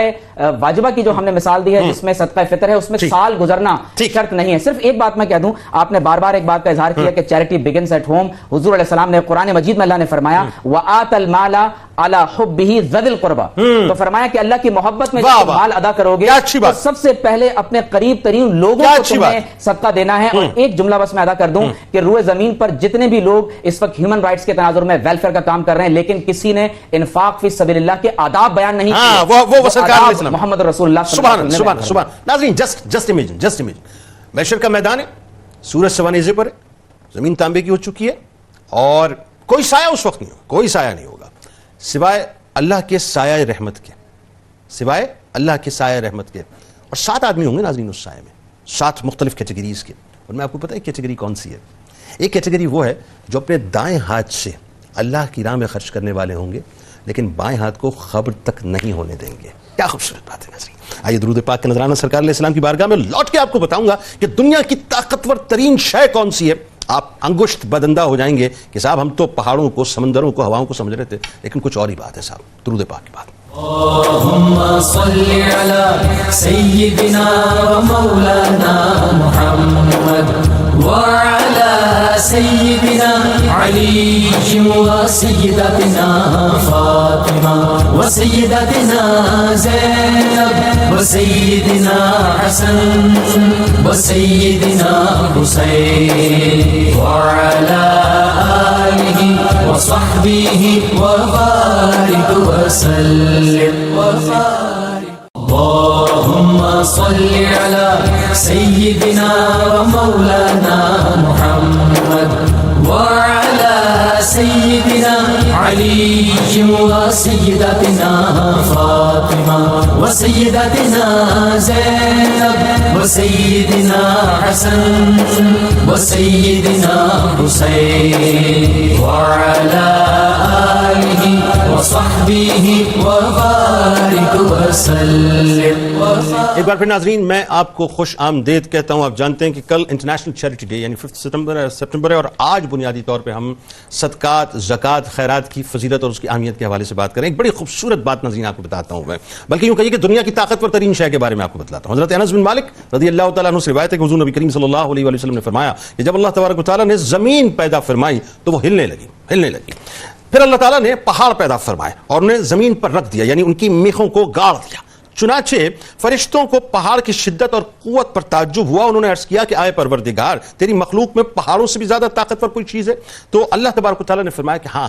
واجبہ کی جو ہم نے مثال دی ہے جس میں صدقہ فطر ہے اس میں سال گزرنا شرط نہیں ہے۔ صرف ایک بات میں کہہ دوں، آپ نے بار بار ایک بات کا اظہار کیا کہ چیریٹی بگنز ایٹ ہوم، حضور علیہ السلام نے قرآن مجید میں اللہ نے فرمایا وَآتَ الْمَالَ عَلَى حُبِّهِ ذَوِي الْقُرْبَى، تو فرمایا کہ اللہ کی محبت میں جب مال ادا کرو گے تو سب سے پہلے اپنے قریب ترین لوگوں کو تمہیں صدقہ دینا ہے۔ اور ایک جملہ بس میں ادا کر دوں کہ روئے زمین پر جتنے بھی لوگ اس وقت ہیومن رائٹس کے تناظر میں ویلفیئر کا کام کر رہے ہیں لیکن کسی نے انفاق فی سبیل اللہ کے آداب بیان نہیں کیے، محمد رسول اللہ صلی اللہ علیہ وسلم۔ سبحان سبحان۔ ناظرین جسٹ امیجن محشر کا میدان ہے، سورج سوانیزے پر ہے، زمین تانبے کی ہو چکی ہے اور کوئی سایہ اس وقت نہیں ہوگا، کوئی سایہ نہیں ہوگا سوائے اللہ کے سایہ رحمت کے، سوائے اللہ کے سایہ رحمت کے، اور 7 آدمی ہوں گے ناظرین اس سایہ میں، 7 مختلف کیٹیگریز کے، اور میں آپ کو پتہ ہے کیٹیگری کون سی ہے؟ ایک کیٹیگری وہ ہے جو اپنے دائیں ہاتھ سے اللہ کی راہ میں خرچ کرنے والے ہوں گے لیکن بائیں ہاتھ کو خبر تک نہیں ہونے دیں گے۔ کیا خوبصورت بات ہے ناظرین۔ آئیے درود پاک کے نذرانہ سرکار علیہ السلام کی بارگاہ میں لوٹ کے آپ کو بتاؤں گا کہ دنیا کی طاقتور ترین شے کون سی ہے۔ آپ انگشت بدندہ ہو جائیں گے کہ صاحب ہم تو پہاڑوں کو، سمندروں کو، ہواؤں کو سمجھ رہے تھے لیکن کچھ اور ہی بات ہے صاحب۔ درود پاک کی بات۔ اللهم صل على سيدنا ومولانا محمد وعلى سيدنا علي وسيدتنا فاطمة وسيدتنا زينب وسيدنا حسن وسيدنا حسين وعلى آله وصحبه وبارك وسلم اللهم صل على سيدنا ومولانا محمد وعلى سيدنا علي وسيدتنا فاطمة وسيدتنا زينب وسيدنا حسن وسيدنا حسين وعلى آله وصحبه وبارك وسلم۔ ایک بار پھر ناظرین میں آپ کو خوش آمدید کہتا ہوں۔ آپ جانتے ہیں کہ کل انٹرنیشنل چیریٹی ڈے یعنی 5 ستمبر ہے اور آج بنیادی طور پہ ہم صدقات، زکوٰۃ، خیرات کی فضیلت اور اس کی اہمیت کے حوالے سے بات کریں۔ ایک بڑی خوبصورت بات ناظرین آپ کو بتاتا ہوں میں، بلکہ یوں کہیے کہ دنیا کی طاقتور ترین شے کے بارے میں آپ کو بتلاتا ہوں۔ حضرت انس بن مالک رضی اللہ تعالیٰ عنہ سے روایت ہے کہ حضور نبی کریم صلی اللہ علیہ وسلم نے فرمایا کہ جب اللہ تبارک و تعالیٰ نے زمین پیدا فرمائی تو وہ ہلنے لگی، پھر اللہ تعالیٰ نے پہاڑ پیدا فرمائے اور انہیں زمین پر رکھ دیا، یعنی ان کی میخوں کو گاڑ دیا۔ چنانچہ فرشتوں کو پہاڑ کی شدت اور قوت پر تعجب ہوا، انہوں نے عرض کیا کہ آئے پروردگار، تیری مخلوق میں پہاڑوں سے بھی زیادہ طاقتور کوئی چیز ہے؟ تو اللہ تبارک و تعالیٰ نے فرمایا کہ ہاں،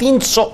300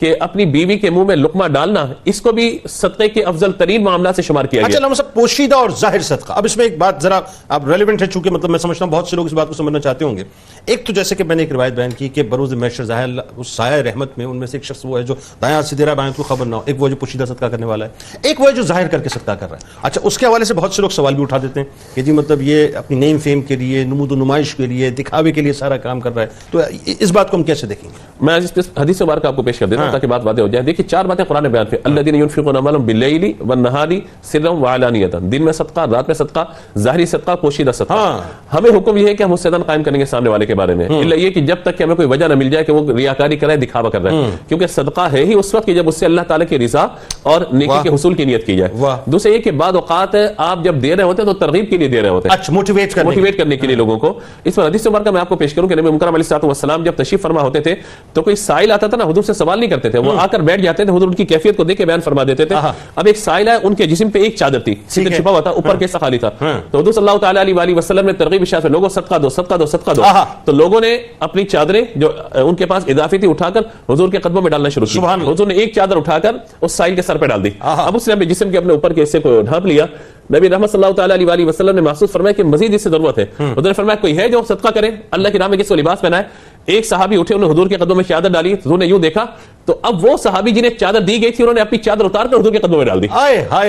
کہ اپنی بیوی کے منہ میں لقمہ ڈالنا اس کو بھی صدقے کے افضل ترین معاملات سے شمار کیا گیا. اچھا علامہ صاحب، پوشیدہ اور ظاہر صدقہ، اب اس میں ایک بات ذرا اب ریلیونٹ ہے، چونکہ مطلب میں سمجھتا ہوں بہت سے لوگ اس بات کو سمجھنا چاہتے ہوں گے. ایک تو جیسے کہ میں نے ایک روایت بیان کی کہ بروز محشر ظاہر اس سایہ رحمت میں ان میں سے ایک شخص وہ ہے جو دائیں ہاتھ سے دے رہا ہے بائیں کو خبر نہ ہو، ایک وہ جو پوشیدہ صدقہ کرنے والا ہے، ایک وہ ہے جو ظاہر کر کے صدقہ کر رہا ہے. اچھا اس کے حوالے سے بہت سے لوگ سوال بھی اٹھا دیتے ہیں کہ جی مطلب یہ اپنی نیم فیم کے لیے، نمود و نمائش کے لیے، دکھاوے کے لیے سارا کام کر رہا ہے، تو اس بات کو ہم کیسے دیکھیں گے؟ میں حدیث مبارکہ آپ کو پیش کر دیتا ہوں تاکہ بات واضح ہو جائے. دیکھیے 4 باتیں قرآن بیان پہ، الذین ينفقون اموالهم باللیل والنہار سرا وعلانیہ، دن میں صدقہ، رات میں صدقہ، ظاہری صدقہ، پوشیدہ صدقہ. ہمیں حکم یہ ہے کہ ہم استعداد قائم کریں گے سامنے والے کے بارے میں، الا یہ کہ جب تک کہ ہمیں کوئی وجہ نہ مل جائے کہ وہ ریاکاری کر رہا ہے، دکھاوا کر رہا ہے. کیونکہ صدقہ ہے ہی اس وقت کہ جب اس سے اللہ تعالیٰ کی رضا اور نیکی کے حصول کی نیت کی جائے. دوسرے یہ کہ بعض اوقات آپ جب دے رہے ہوتے ہیں تو ترغیب کے لیے دے رہے ہوتے ہیں، اچھا موٹیویٹ کرنے کے لیے لوگوں کو. اس پر حدیث مبارکہ میں آپ کو پیش کروں کہ نبی مکرم علیہ الصلوۃ والسلام جب تشریف فرما ہوتے تھے تو کوئی سائل آتا تھا نا، حضور سے سوال نہیں کرتے تھے، وہ آ کر بیٹھ جاتے تھے، حضور ان کی کیفیت کو دیکھ کے بیان فرما دیتے تھے. اب ایک سائل ہے، ان کے جسم پہ ایک چادر تھی، سیدھے چھپا ہوا تھا، اوپر کے خالی تھا. تو حضور صلی اللہ تعالی علیہ وآلہ وسلم نے ترغیب ارشاد فرمائی، لوگوں صدقہ دو، صدقہ دو، صدقہ دو. تو لوگوں نے اپنی چادریں جو ان کے پاس اضافی تھی اٹھا کر حضور کے قدموں میں ڈالنا شروع کی. حضور نے ایک چادر اٹھا کر اس سائل کے سر پہ ڈال دی. اب اس نے اپنے جسم کے اپنے اوپر کے حصے کو ڈھانپ لیا. نبی رحمت صلی اللہ تعالی علیہ وآلہ وسلم نے محسوس فرمایا کہ مزید اس سے ضرورت ہے. حضور نے فرمایا کوئی ہے جو صدقہ کرے اللہ کے نام میں، کس کو لباس پہنائے. ایک صحابی اٹھے، انہوں نے حضور کے قدموں میں چادر ڈالی. حضور نے یوں دیکھا تو اب وہ صحابی جنہیں چادر دی گئی تھی انہوں نے اپنی چادر اتار کر حضور کے قدموں میں ڈال دی.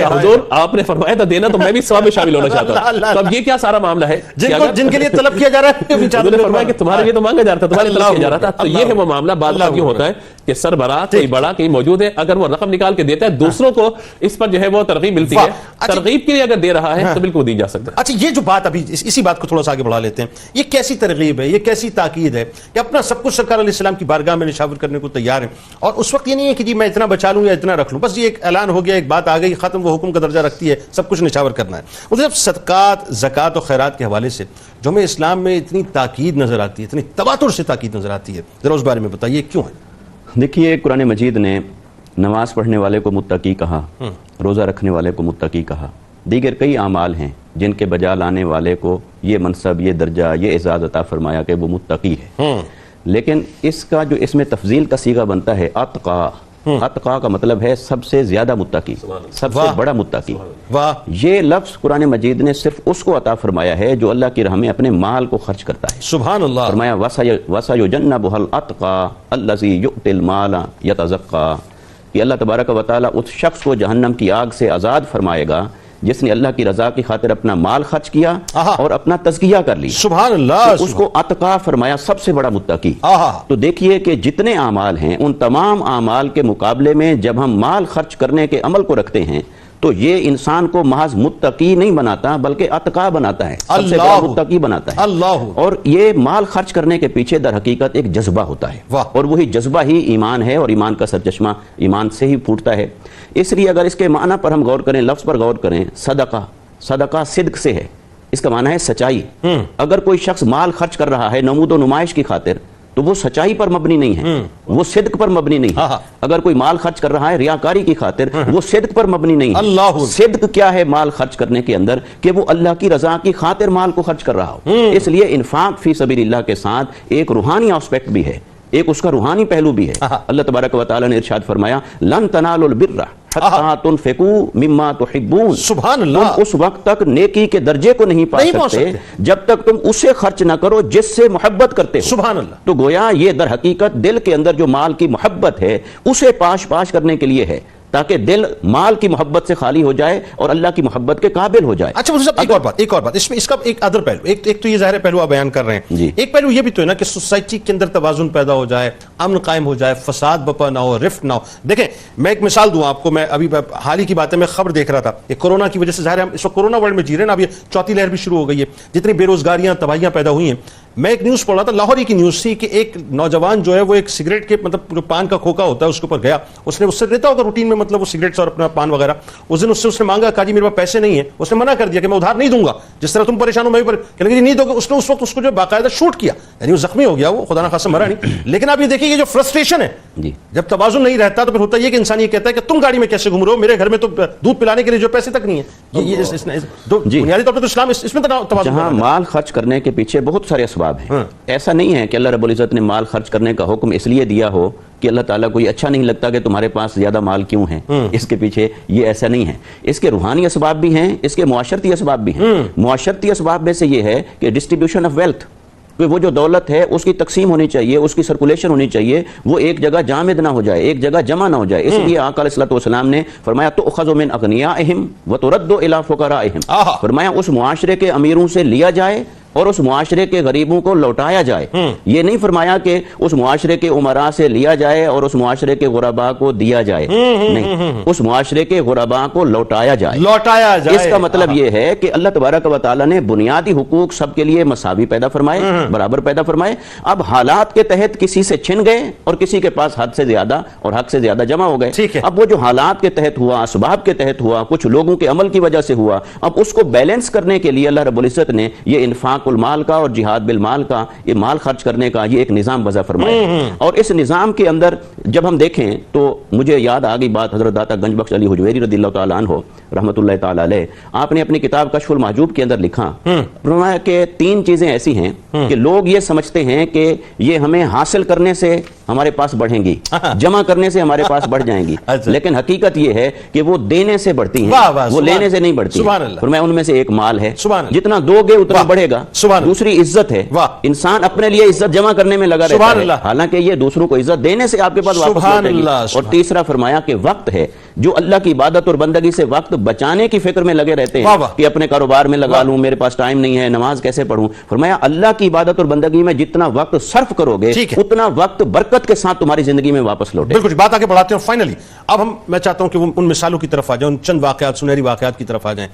حضور آپ نے فرمایا تھا دینا تو میں بھی ثواب میں شامل ہونا چاہتا ہوں. تو اب یہ کیا سارا معاملہ ہے جن کے لیے طلب کیا جا رہا ہے؟ حضور نے فرمایا کہ تمہارے لیے تو مانگا جا رہا تھا، تمہارے لیے طلب کیا جا رہا تھا. تو یہ ہے وہ معاملہ. بعض بار یوں ہوتا ہے کہ سربراہ کوئی بڑا کہیں موجود ہے، اگر وہ رقم نکال کے دیتا ہے دوسروں کو اس پر جو ہے وہ ترغیب ملتی ہے. ترغیب کے لیے اگر دے رہا ہے تو بالکل دی جا سکتا ہے. اچھا یہ جو بات ابھی اسی بات کو تھوڑا سا آگے بڑھا لیتے ہیں، یہ کیسی ترغیب ہے، یہ کیسی تاکید ہے کہ اپنا سب کچھ سرکار علیہ السلام کی بارگاہ میں نشاور کرنے کو تیار ہیں، اور اس وقت یہ نہیں ہے کہ جی میں اتنا بچا لوں یا اتنا رکھ لوں، بس یہ ایک اعلان ہو گیا، ایک بات آ گئی، ختم، وہ حکم کا درجہ رکھتی ہے، سب کچھ نشاور کرنا ہے. مطلب صدقات، زکوٰۃ و خیرات کے حوالے سے جو ہمیں اسلام میں اتنی تاکید نظر آتی ہے، اتنی تواتر سے تاکید نظر آتی ہے، ذرا اس بارے میں بتائیے کیوں ہے؟ دیکھیے قرآن مجید نے نماز پڑھنے والے کو متقی کہا، روزہ رکھنے والے کو متقی کہا. دیگر کئی اعمال ہیں جن کے بجا لانے والے کو یہ منصب، یہ درجہ، یہ اعزاز عطا فرمایا کہ وہ متقی ہے. لیکن اس کا جو اس میں تفضیل کا صیغہ بنتا ہے اتقا. اتقا کا مطلب ہے سب سے زیادہ متقی، سب سے بڑا متقی. یہ لفظ قرآن مجید نے صرف اس کو عطا فرمایا ہے جو اللہ کی راہ میں اپنے مال کو خرچ کرتا ہے. سبحان اللہ. فرمایا وَسَيُجَنَّبُهَا الْأَتْقَى الَّذِي يُؤْتِي الْمَالَ يَتَزَكَّى، کہ اللہ تبارک و تعالیٰ اس شخص کو جہنم کی آگ سے آزاد فرمائے گا جس نے اللہ کی رضا کی خاطر اپنا مال خرچ کیا اور اپنا تزکیہ کر لی. سبحان اللہ. اس کو اتقا فرمایا، سب سے بڑا متقی. تو دیکھیے کہ جتنے اعمال ہیں ان تمام اعمال کے مقابلے میں جب ہم مال خرچ کرنے کے عمل کو رکھتے ہیں تو یہ انسان کو محض متقی نہیں بناتا بلکہ اتقا بناتا ہے، سب سے بڑا متقی بناتا ہے. اور یہ مال خرچ کرنے کے پیچھے در حقیقت ایک جذبہ ہوتا ہے، اور وہی جذبہ ہی ایمان ہے، اور ایمان کا سرچشمہ ایمان سے ہی پھوٹتا ہے. اس لیے اگر اس کے معنی پر ہم غور کریں، لفظ پر غور کریں، صدقہ، صدقہ صدق سے ہے، اس کا معنی ہے سچائی. اگر کوئی شخص مال خرچ کر رہا ہے نمود و نمائش کی خاطر تو وہ سچائی پر مبنی نہیں ہے، وہ صدق پر مبنی نہیں ہے. اگر کوئی مال خرچ کر رہا ہے ریاکاری کی خاطر وہ صدق پر مبنی نہیں ہے. صدق کیا ہے مال خرچ کرنے کے اندر؟ کہ وہ اللہ کی رضا کی خاطر مال کو خرچ کر رہا ہو. اس لیے انفاق فی سبیل اللہ کے ساتھ ایک روحانی آسپیکٹ بھی ہے، ایک اس کا روحانی پہلو بھی ہے. اللہ تبارک و تعالی نے ارشاد فرمایا لن تنالوا البر حتی تنفقوا مما تحبون. سبحان اللہ. تم اس وقت تک نیکی کے درجے کو نہیں پا سکتے جب تک تم اسے خرچ نہ کرو جس سے محبت کرتے ہو. سبحان اللہ. تو گویا یہ در حقیقت دل کے اندر جو مال کی محبت ہے اسے پاش کرنے کے لیے ہے، تاکہ دل مال کی محبت سے خالی ہو جائے اور اللہ کی محبت کے قابل ہو جائے. اچھا ایک اور بات اس میں، اس کا ایک ادر پہلو، ایک تو یہ ظاہر پہلو آپ بیان کر رہے ہیں، ایک پہلو یہ بھی تو ہے نا کہ سوسائٹی کے اندر توازن پیدا ہو جائے، امن قائم ہو جائے، فساد بپا نہ ہو، رفت نہ ہو. دیکھیں میں ایک مثال دوں آپ کو، میں ابھی حال ہی کی بات ہے، میں خبر دیکھ رہا تھا کہ کورونا کی وجہ سے ظاہر ہم اس وقت کورونا ورلڈ میں جی رہے ہیں نا، اب یہ چوتھی لہر بھی شروع ہو گئی ہے، جتنی بے روزگاریاں تباہیاں پیدا ہوئی ہیں. میں ایک نیوز پڑھ رہا تھا، لاہور ہی کی نیوز تھی، کہ ایک نوجوان جو ہے وہ ایک سگریٹ کے مطلب جو پان کا کھوکا ہوتا ہے اس کے اوپر گیا، اس نے اس سے لیتا ہوگا روٹین میں مطلب وہ سگریٹس اور اپنا پان وغیرہ، اس دن اس نے مانگا، کہا جی میرے پاس پیسے نہیں ہیں. اس نے منع کر دیا کہ میں ادھار نہیں دوں گا، جس طرح تم پریشان ہو میں بھی کہنے لگے نہیں دو گے. اس نے اس وقت اس کو جو باقاعدہ شوٹ کیا، یعنی وہ زخمی ہو گیا، وہ خدا نہ خاصہ مرا نہیں. لیکن آپ یہ دیکھیے یہ جو فرسٹریشن ہے، جب توازن نہیں رہتا تو پھر ہوتا یہ کہ انسان یہ کہتا ہے کہ تم گاڑی میں کیسے گھوم رہے ہو، میرے گھر میں تو دودھ پلانے کے لیے جو پیسے تک نہیں ہیں. یہ بنیادی طور پہ تو اسلام اس میں توازن. جہاں مال خرچ کرنے کے پیچھے بہت سارے اسباب اسباب ہیں. ایسا نہیں ہے کہ اللہ رب العزت نے مال خرچ کرنے کا حکم اس لیے دیا ہو کہ اللہ تعالیٰ کو یہ اچھا نہیں لگتا کہ تمہارے پاس زیادہ مال کیوں ہے. اس کے پیچھے یہ ایسا نہیں ہے. اس کے روحانی اسباب بھی ہیں, اس کے معاشرتی اسباب بھی ہیں. معاشرتی اسباب میں سے یہ ہے کہ ڈسٹریبیوشن آف ویلتھ, وہ جو دولت ہے اس کی تقسیم ہونی چاہیے, اس کی سرکولیشن ہونی چاہیے, وہ ایک جگہ جامد نہ ہو جائے, ایک جگہ جمع نہ ہو جائے. اس لیے آقا علیہ الصلوۃ والسلام نے فرمایا تؤخذ من اغنیائہم وترد الی فقرائہم, فرمایا اس معاشرے کے امیروں سے لیا جائے اور اس معاشرے کے غریبوں کو لوٹایا جائے. یہ نہیں فرمایا کہ اس معاشرے کے امراء سے لیا جائے اور اس معاشرے کے غرباء کو دیا جائے, نہیں, اس معاشرے کے غرباء کو لوٹایا جائے. اس کا مطلب یہ ہے کہ اللہ تبارک و تعالیٰ نے بنیادی حقوق سب کے لیے مساوی پیدا فرمائے, برابر پیدا فرمائے. اب حالات کے تحت کسی سے چھن گئے اور کسی کے پاس حد سے زیادہ اور حق سے زیادہ جمع ہو گئے. اب وہ جو حالات کے تحت ہوا, اسباب کے تحت ہوا, کچھ لوگوں کے عمل کی وجہ سے ہوا, اب اس کو بیلنس کرنے کے لیے اللہ رب العزت نے یہ انفاق المال کا اور جہاد بالمال کا, یہ مال خرچ کرنے کا یہ ایک نظام وضع فرمایا. اور اس نظام کے اندر جب ہم دیکھیں تو مجھے یاد آ گئی بات حضرت داتا گنج بخش علی حجویری رضی اللہ تعالیٰ عنہ رحمۃ اللہ تعالیٰ علیہ. آپ نے اپنی کتاب کشف المحجوب کے اندر لکھا فرمایا کہ 3 چیزیں ایسی ہیں کہ لوگ یہ سمجھتے ہیں کہ یہ ہمیں حاصل کرنے سے ہمارے پاس بڑھیں گی, جمع کرنے سے ہمارے پاس بڑھ جائیں گی, لیکن حقیقت یہ ہے کہ وہ دینے سے بڑھتی ہیں, وہ لینے سے نہیں بڑھتی. فرمایا ان میں سے ایک مال ہے, جتنا دو گے اتنا بڑھے گا. دوسری عزت ہے, انسان اپنے لیے عزت جمع کرنے میں لگا رہتا ہے حالانکہ یہ دوسروں کو عزت دینے سے آپ کے پاس واپس لوٹے گی. اور تیسرا فرمایا کہ وقت ہے, جو اللہ کی عبادت اور بندگی سے وقت بچانے کی فکر میں لگے رہتے ہیں کہ اپنے کاروبار میں لگا لوں, میرے پاس ٹائم نہیں ہے, نماز کیسے پڑھوں. فرمایا اللہ کی عبادت اور بندگی میں جتنا وقت صرف کرو گے اتنا وقت برکت کے ساتھ تمہاری زندگی میں واپس لوٹے. بالکل بات آگے بڑھاتے ہیں. فائنلی اب میں چاہتا ہوں کہ ان مثالوں کی طرف آ جائیں, ان چند واقعات, سنہری واقعات کی طرف آ جائیں.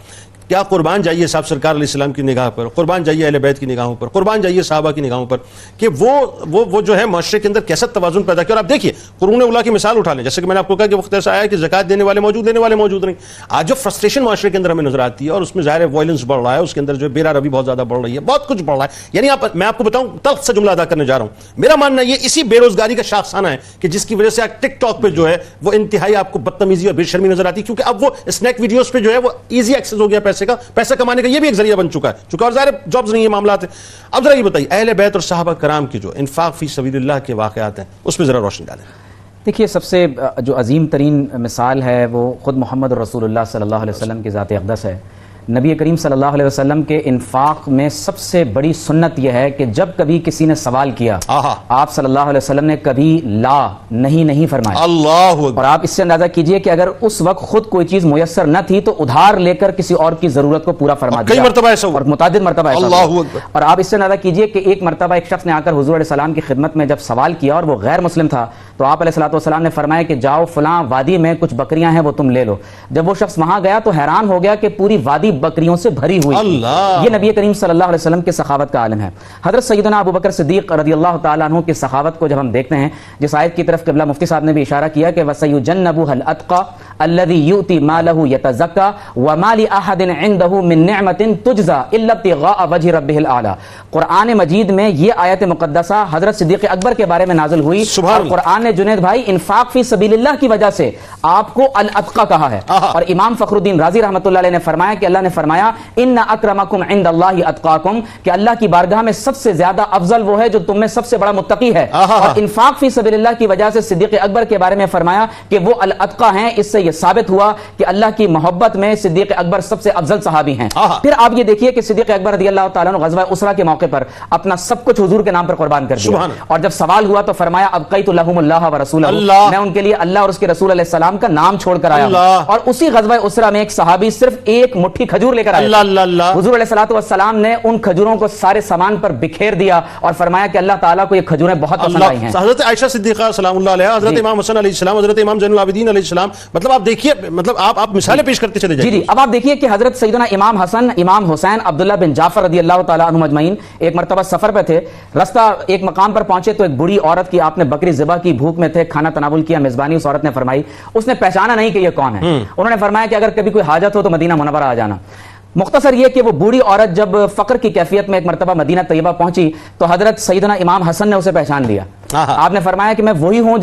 کیا قربان جائیے صاحب سرکار علیہ السلام کی نگاہ پر, قربان جائیے اہل بیت کی نگاہوں پر, قربان جائیے صحابہ کی نگاہوں پر, کہ وہ جو ہے معاشرے کے اندر کیسا توازن پیدا کیا. اور آپ دیکھیے قرون اولیٰ کی مثال اٹھا لیں, جیسے کہ میں نے آپ کو کہا کہ وقت ایسا آیا کہ زکات دینے والے موجود, دینے والے موجود نہیں. آج جو فرسٹریشن معاشرے کے اندر ہمیں نظر آتی ہے اور اس میں ظاہر ہے وائلنس بڑھ رہا ہے, اس کے اندر جو بیرا روی بہت زیادہ بڑھ رہی ہے, بہت کچھ بڑھ رہا ہے. یعنی میں آپ کو بتاؤں تلخ سے جملہ ادا کرنے جا رہا ہوں, میرا ماننا یہ اسی بے روزگاری کا شاخسانہ ہے کہ جس کی وجہ سے ٹک ٹاک پہ جو ہے وہ انتہائی آپ کو بدتمیزی اور بے شرمی نظر آتی ہے, کیونکہ اب وہ اسنیک ویڈیوز پہ جو ہے وہ ایزی ایکسس ہو گیا پیسے کا, پیسہ کمانے کا یہ بھی ایک ذریعہ بن چکا ہے, چونکہ اور ظاہر جابز نہیں, یہ معاملات ہیں. اب ذرا یہ بتائیے اہل بیت اور صحابہ کرام کی جو انفاق فی سبیل اللہ کے واقعات ہیں اس میں ذرا روشنی ڈالیں. دیکھیے سب سے جو عظیم ترین مثال ہے وہ خود محمد رسول اللہ صلی اللہ علیہ وسلم کی ذات اقدس ہے. نبی کریم صلی اللہ علیہ وسلم کے انفاق میں سب سے بڑی سنت یہ ہے کہ جب کبھی کسی نے سوال کیا آپ صلی اللہ علیہ وسلم نے کبھی لا نہیں فرمایا. اور آپ اس سے اندازہ کیجئے کہ اگر اس وقت خود کوئی چیز میسر نہ تھی تو ادھار لے کر کسی اور کی ضرورت کو پورا فرما دیا, اور متعدد مرتبہ ایسا. اور آپ اس سے اندازہ کیجئے کہ ایک مرتبہ ایک شخص نے آ کر حضور علیہ السلام کی خدمت میں جب سوال کیا اور وہ غیر مسلم تھا تو آپ علیہ الصلوۃ والسلام نے فرمایا کہ جاؤ فلاں وادی میں کچھ بکریاں ہیں وہ تم لے لو. جب وہ شخص وہاں گیا تو حیران ہو گیا کہ پوری وادی بکریوں سے بھری ہوئی. یہ نبی کریم صلی اللہ علیہ وسلم کے سخاوت کا عالم ہے. حضرت سیدنا ابو بکر صدیق رضی اللہ تعالیٰ عنہ کی سخاوت کو جب ہم دیکھتے ہیں, جس آیت کی طرف قبلہ مفتی صاحب نے بھی اشارہ کیا کہ وَسَيُجَنَّبُهَا الْأَتْقَى الَّذِي يُؤْتِي مَالَهُ يَتَزَكَّى وَمَا لِأَحَدٍ عِندَهُ مِن نِعْمَةٍ تُجْزَى إِلَّا ابْتِغَاءَ وَجْهِ رَبِّهِ الْأَعْلَى. قرآن مجید میں یہ آیت مقدسہ حضرت صدیق اکبر کے بارے میں نازل ہوئی, اور قرآن نے جنید بھائی انفاق فی سبیل اللہ کی وجہ سے آپ کو الاتقى کہا ہے. اور امام فخر الدین رازی رحمۃ اللہ علیہ نے فرمایا کہ اللہ نے فرمایا ان اکرمکم عند اللہ اتقاکم, کہ اللہ کی بارگاہ میں سب سے زیادہ افضل وہ ہے جو تم میں سب سے بڑا متقی ہے. اور انفاق فی سبیل اللہ کی وجہ سے صدیق اکبر کے بارے میں فرمایا کہ وہ الاتقى ہیں. اس سے یہ ثابت ہوا کہ اللہ کی محبت میں صدیق اکبر سب سے افضل صحابی ہیں. پھر آپ یہ دیکھیے کہ صدیق اکبر رضی اللہ تعالیٰ عنہ غزوہ اسرہ کے موقع پر اپنا سب کچھ حضور کے نام پر قربان کر دیا, اور جب سوال ہوا تو فرمایا ابقیت لہم اللہ ورسولہ, میں ان کے لیے اللہ اور اس کے رسول علیہ السلام کا نام چھوڑ کر آیا ہوں. اور اسی غزوہ اسرہ میں ایک صحابی صرف ایک مٹھی کھجور لے کر آیا. حضور علیہ الصلوۃ والسلام نے ان کھجوروں کو سارے سامان پر بکھیر دیا اور فرمایا کہ اللہ تعالیٰ کو یہ کھجوریں بہت پسند آئی ہیں. حضرت عائشہ صدیقہ سلام اللہ علیہا, حضرت امام حسن علیہ السلام, حضرت امام زین العابدین علیہ السلام, مطلب آپ دیکھیے, مطلب آپ مثالیں پیش کرتے چلے جائیں. جی اب آپ دیکھیے کہ حضرت سیدنا امام حسن, امام حسین, عبداللہ بن جعفر رضی اللہ تعالیٰ عنہم اجمعین ایک مرتبہ سفر پہ تھے, رستہ ایک مقام پر پہنچے تو ایک بڑی عورت کی آپ نے بکری ذبح کی, بھوک میں تھے, کھانا تناول کیا, میزبانی اس عورت نے فرمائی, اس نے پہچانا نہیں کہ یہ کون ہے. انہوں نے فرمایا کہ اگر کبھی کوئی حاجت ہو تو مدینہ منورہ آ جانا. مختصر یہ کہ وہ بوڑھی عورت جب فقر کی کیفیت میں ایک مرتبہ مدینہ طیبہ پہنچی تو حضرت سیدنا امام حسن نے اسے پہچان لیا. آپ نے فرمایا کہ میں وہی ہوں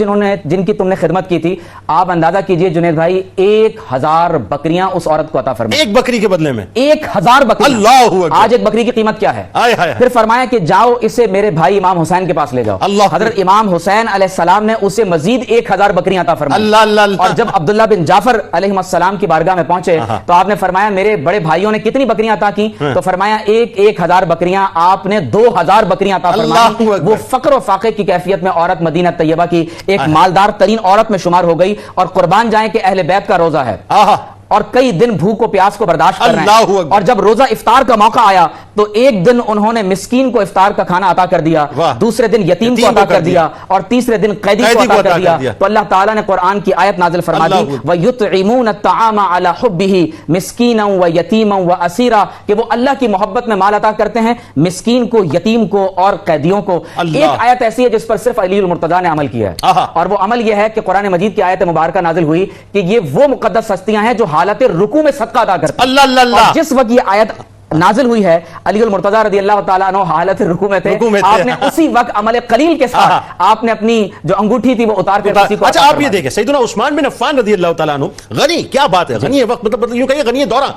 جن کی تم نے خدمت کی تھی. آپ اندازہ کیجئے جنید بھائی 1000 بکریاں اس عورت کو عطا فرمائی. ایک بکری کے بدلے میں 1000 بکریاں. اللہ اکبر. آج ایک بکری کی قیمت کیا ہے؟ پھر فرمایا کہ جاؤ اسے میرے بھائی امام حسین کے پاس لے جاؤ. حضرت امام حسین علیہ السلام نے اسے مزید 1000 بکریاں عطا فرمائی. اور جب عبداللہ بن جعفر علیہ السلام کی بارگاہ میں پہنچے تو آپ نے فرمایا میرے بڑے بھائیوں نے کتنی بکریاں عطا کی؟ تو فرمایا 1000 بکریاں. آپ نے 2000 بکریاں عطا فرمائی. وہ فقر و فاقے کی کیفیت میں عورت مدینہ طیبہ کی ایک مالدار ترین عورت میں شمار ہو گئی. اور قربان جائیں کہ اہل بیت کا روزہ ہے اور کئی دن بھوک و پیاس کو برداشت کر رہے ہیں. اور جب روزہ افطار کا موقع آیا تو ایک دن انہوں نے مسکین کو افطار کا کھانا عطا کر دیا, دوسرے دن یتیم کو عطا کر دیا, اور تیسرے دن قیدی کو عطا کر دیا. تو اللہ تعالیٰ نے قرآن کی آیت نازل فرما دی وَيُطْعِمُونَ الطَّعَامَ عَلَى حُبِّهِ مِسْكِينًا وَيَتِيمًا وَأَسِيرًا, کہ وہ اللہ کی محبت میں مال عطا کرتے ہیں مسکین کو, یتیم کو اور قیدیوں کو. ایک آیت ایسی ہے جس پر صرف علی المرتضیٰ نے عمل کیا ہے, اور وہ عمل یہ ہے کہ قرآن مجید کی آیت مبارکہ نازل ہوئی کہ یہ وہ مقدس ہستیاں ہیں جو حالت رکوع میں صدقہ ادا کرتے ہیں. اور جس وقت یہ آیت نازل ہوئی ہے علی المرتضیٰ رضی اللہ تعالیٰ عنہ حالت رکوع میں تھے. آپ نے اسی وقت عمل قلیل کے ساتھ آپ نے اپنی جو انگوٹھی تھی وہ اتار کر کسی کو. اچھا آپ یہ دیکھیں سیدنا عثمان بن عفان رضی اللہ تعالیٰ عنہ غنی, کیا بات ہے, غنی وقت مطلب یوں کہیے غنی دورہ.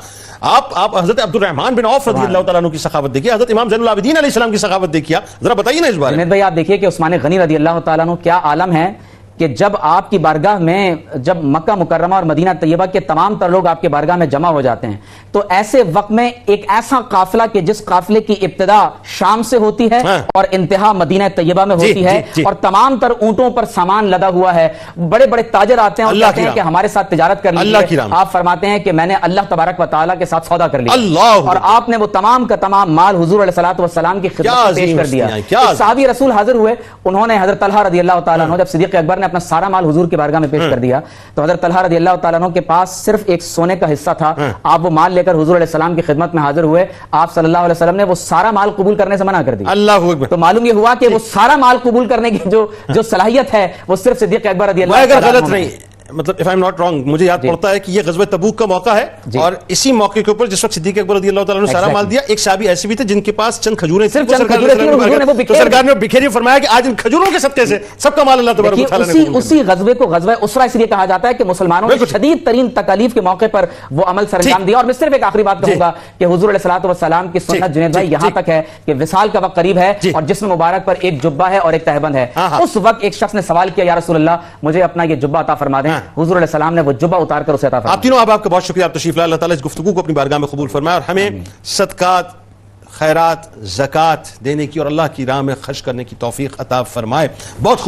آپ حضرت عبد الرحمن بن عوف رضی اللہ تعالیٰ عنہ کی سخاوت دیکھیے, حضرت امام زین العابدین علیہ السلام کی سخاوت دیکھیے, ذرا بتائیے نا اس بارے میں. جنید بھائی آپ دیکھیے کہ عثمان غنی رضی اللہ تعالیٰ عنہ کیا عالم ہے کہ جب آپ کی بارگاہ میں, جب مکہ مکرمہ اور مدینہ طیبہ کے تمام تر لوگ آپ کے بارگاہ میں جمع ہو جاتے ہیں تو ایسے وقت میں ایک ایسا قافلہ کہ جس قافلے کی ابتدا شام سے ہوتی ہے اور انتہا مدینہ طیبہ میں ہوتی ہے, اور تمام تر اونٹوں پر سامان لدا ہوا ہے, بڑے بڑے تاجر آتے ہیں اور کہتے ہیں کہ ہمارے ساتھ تجارت کر لیجیے. آپ فرماتے ہیں کہ میں نے اللہ تبارک و تعالیٰ کے ساتھ سودا کر لیا, اور آپ نے وہ تمام کا تمام مال حضور علیہ الصلوۃ والسلام کی خدمت میں پیش کر دیا. صحابی رسول حاضر ہوئے, انہوں نے حضرت طلحہ رضی اللہ تعالیٰ عنہ, جب صدیق اکبر نے اپنا سارا مال حضور کی بارگاہ میں پیش کر دیا تو حضرت طلحہ رضی اللہ تعالیٰ عنہ کے پاس صرف ایک سونے کا حصہ تھا. آپ وہ مال لے کر حضور علیہ السلام کی خدمت میں حاضر ہوئے. آپ صلی اللہ علیہ وسلم نے وہ سارا مال قبول کرنے سے منع کر دیا. اللہ اکبر. تو معلوم یہ ہوا کہ وہ سارا مال قبول کرنے کی جو صلاحیت ہے وہ صرف صدیق اکبر رضی اللہ تعالیٰ عنہ نہیں. مطلب if I'm not wrong, مجھے یاد پڑتا ہے کہ یہ غزوہ تبوک کا موقع ہے, اور اسی موقع کے اوپر جس وقت صدیق اکبر رضی اللہ تعالیٰ نے سارا مال دیا, ایک صحابی ایسے بھی تھے جن کے پاس چند کھجوریں تھیں, تو سرکار نے بکھیری فرمایا کہ آج ان کھجوروں کے صدقے سے سب کا مال اللہ تبارک و تعالیٰ نے. اسی غزوے کو غزوہ اسرہ اس لیے کہا جاتا ہے کہ مسلمانوں نے شدید ترین تکالیف کے موقع پر وہ عمل سر انجام دیا. اور میں صرف ایک آخری بات کہوں گا کہ حضور علیہ الصلوۃ والسلام کی سنت جنید بھائی یہاں تک ہے کہ وصال کا وقت قریب ہے اور جسم مبارک پر ایک جبہ ہے اور ایک تہبند ہے. اس وقت ایک شخص نے سوال کیا, یا رسول اللہ مجھے اپنا یہ جبہ عطا فرما دیں. حضور علیہ السلام نے وہ جبہ اتار کر اسے عطا فرمایا. آپ تینوں آپ کا بہت شکریہ, آپ تشریف لائے. اللہ تعالیٰ اس گفتگو کو اپنی بارگاہ میں قبول فرمائے اور ہمیں صدقات, خیرات, زکات دینے کی اور اللہ کی راہ میں خرچ کرنے کی توفیق عطا فرمائے. بہت خوب.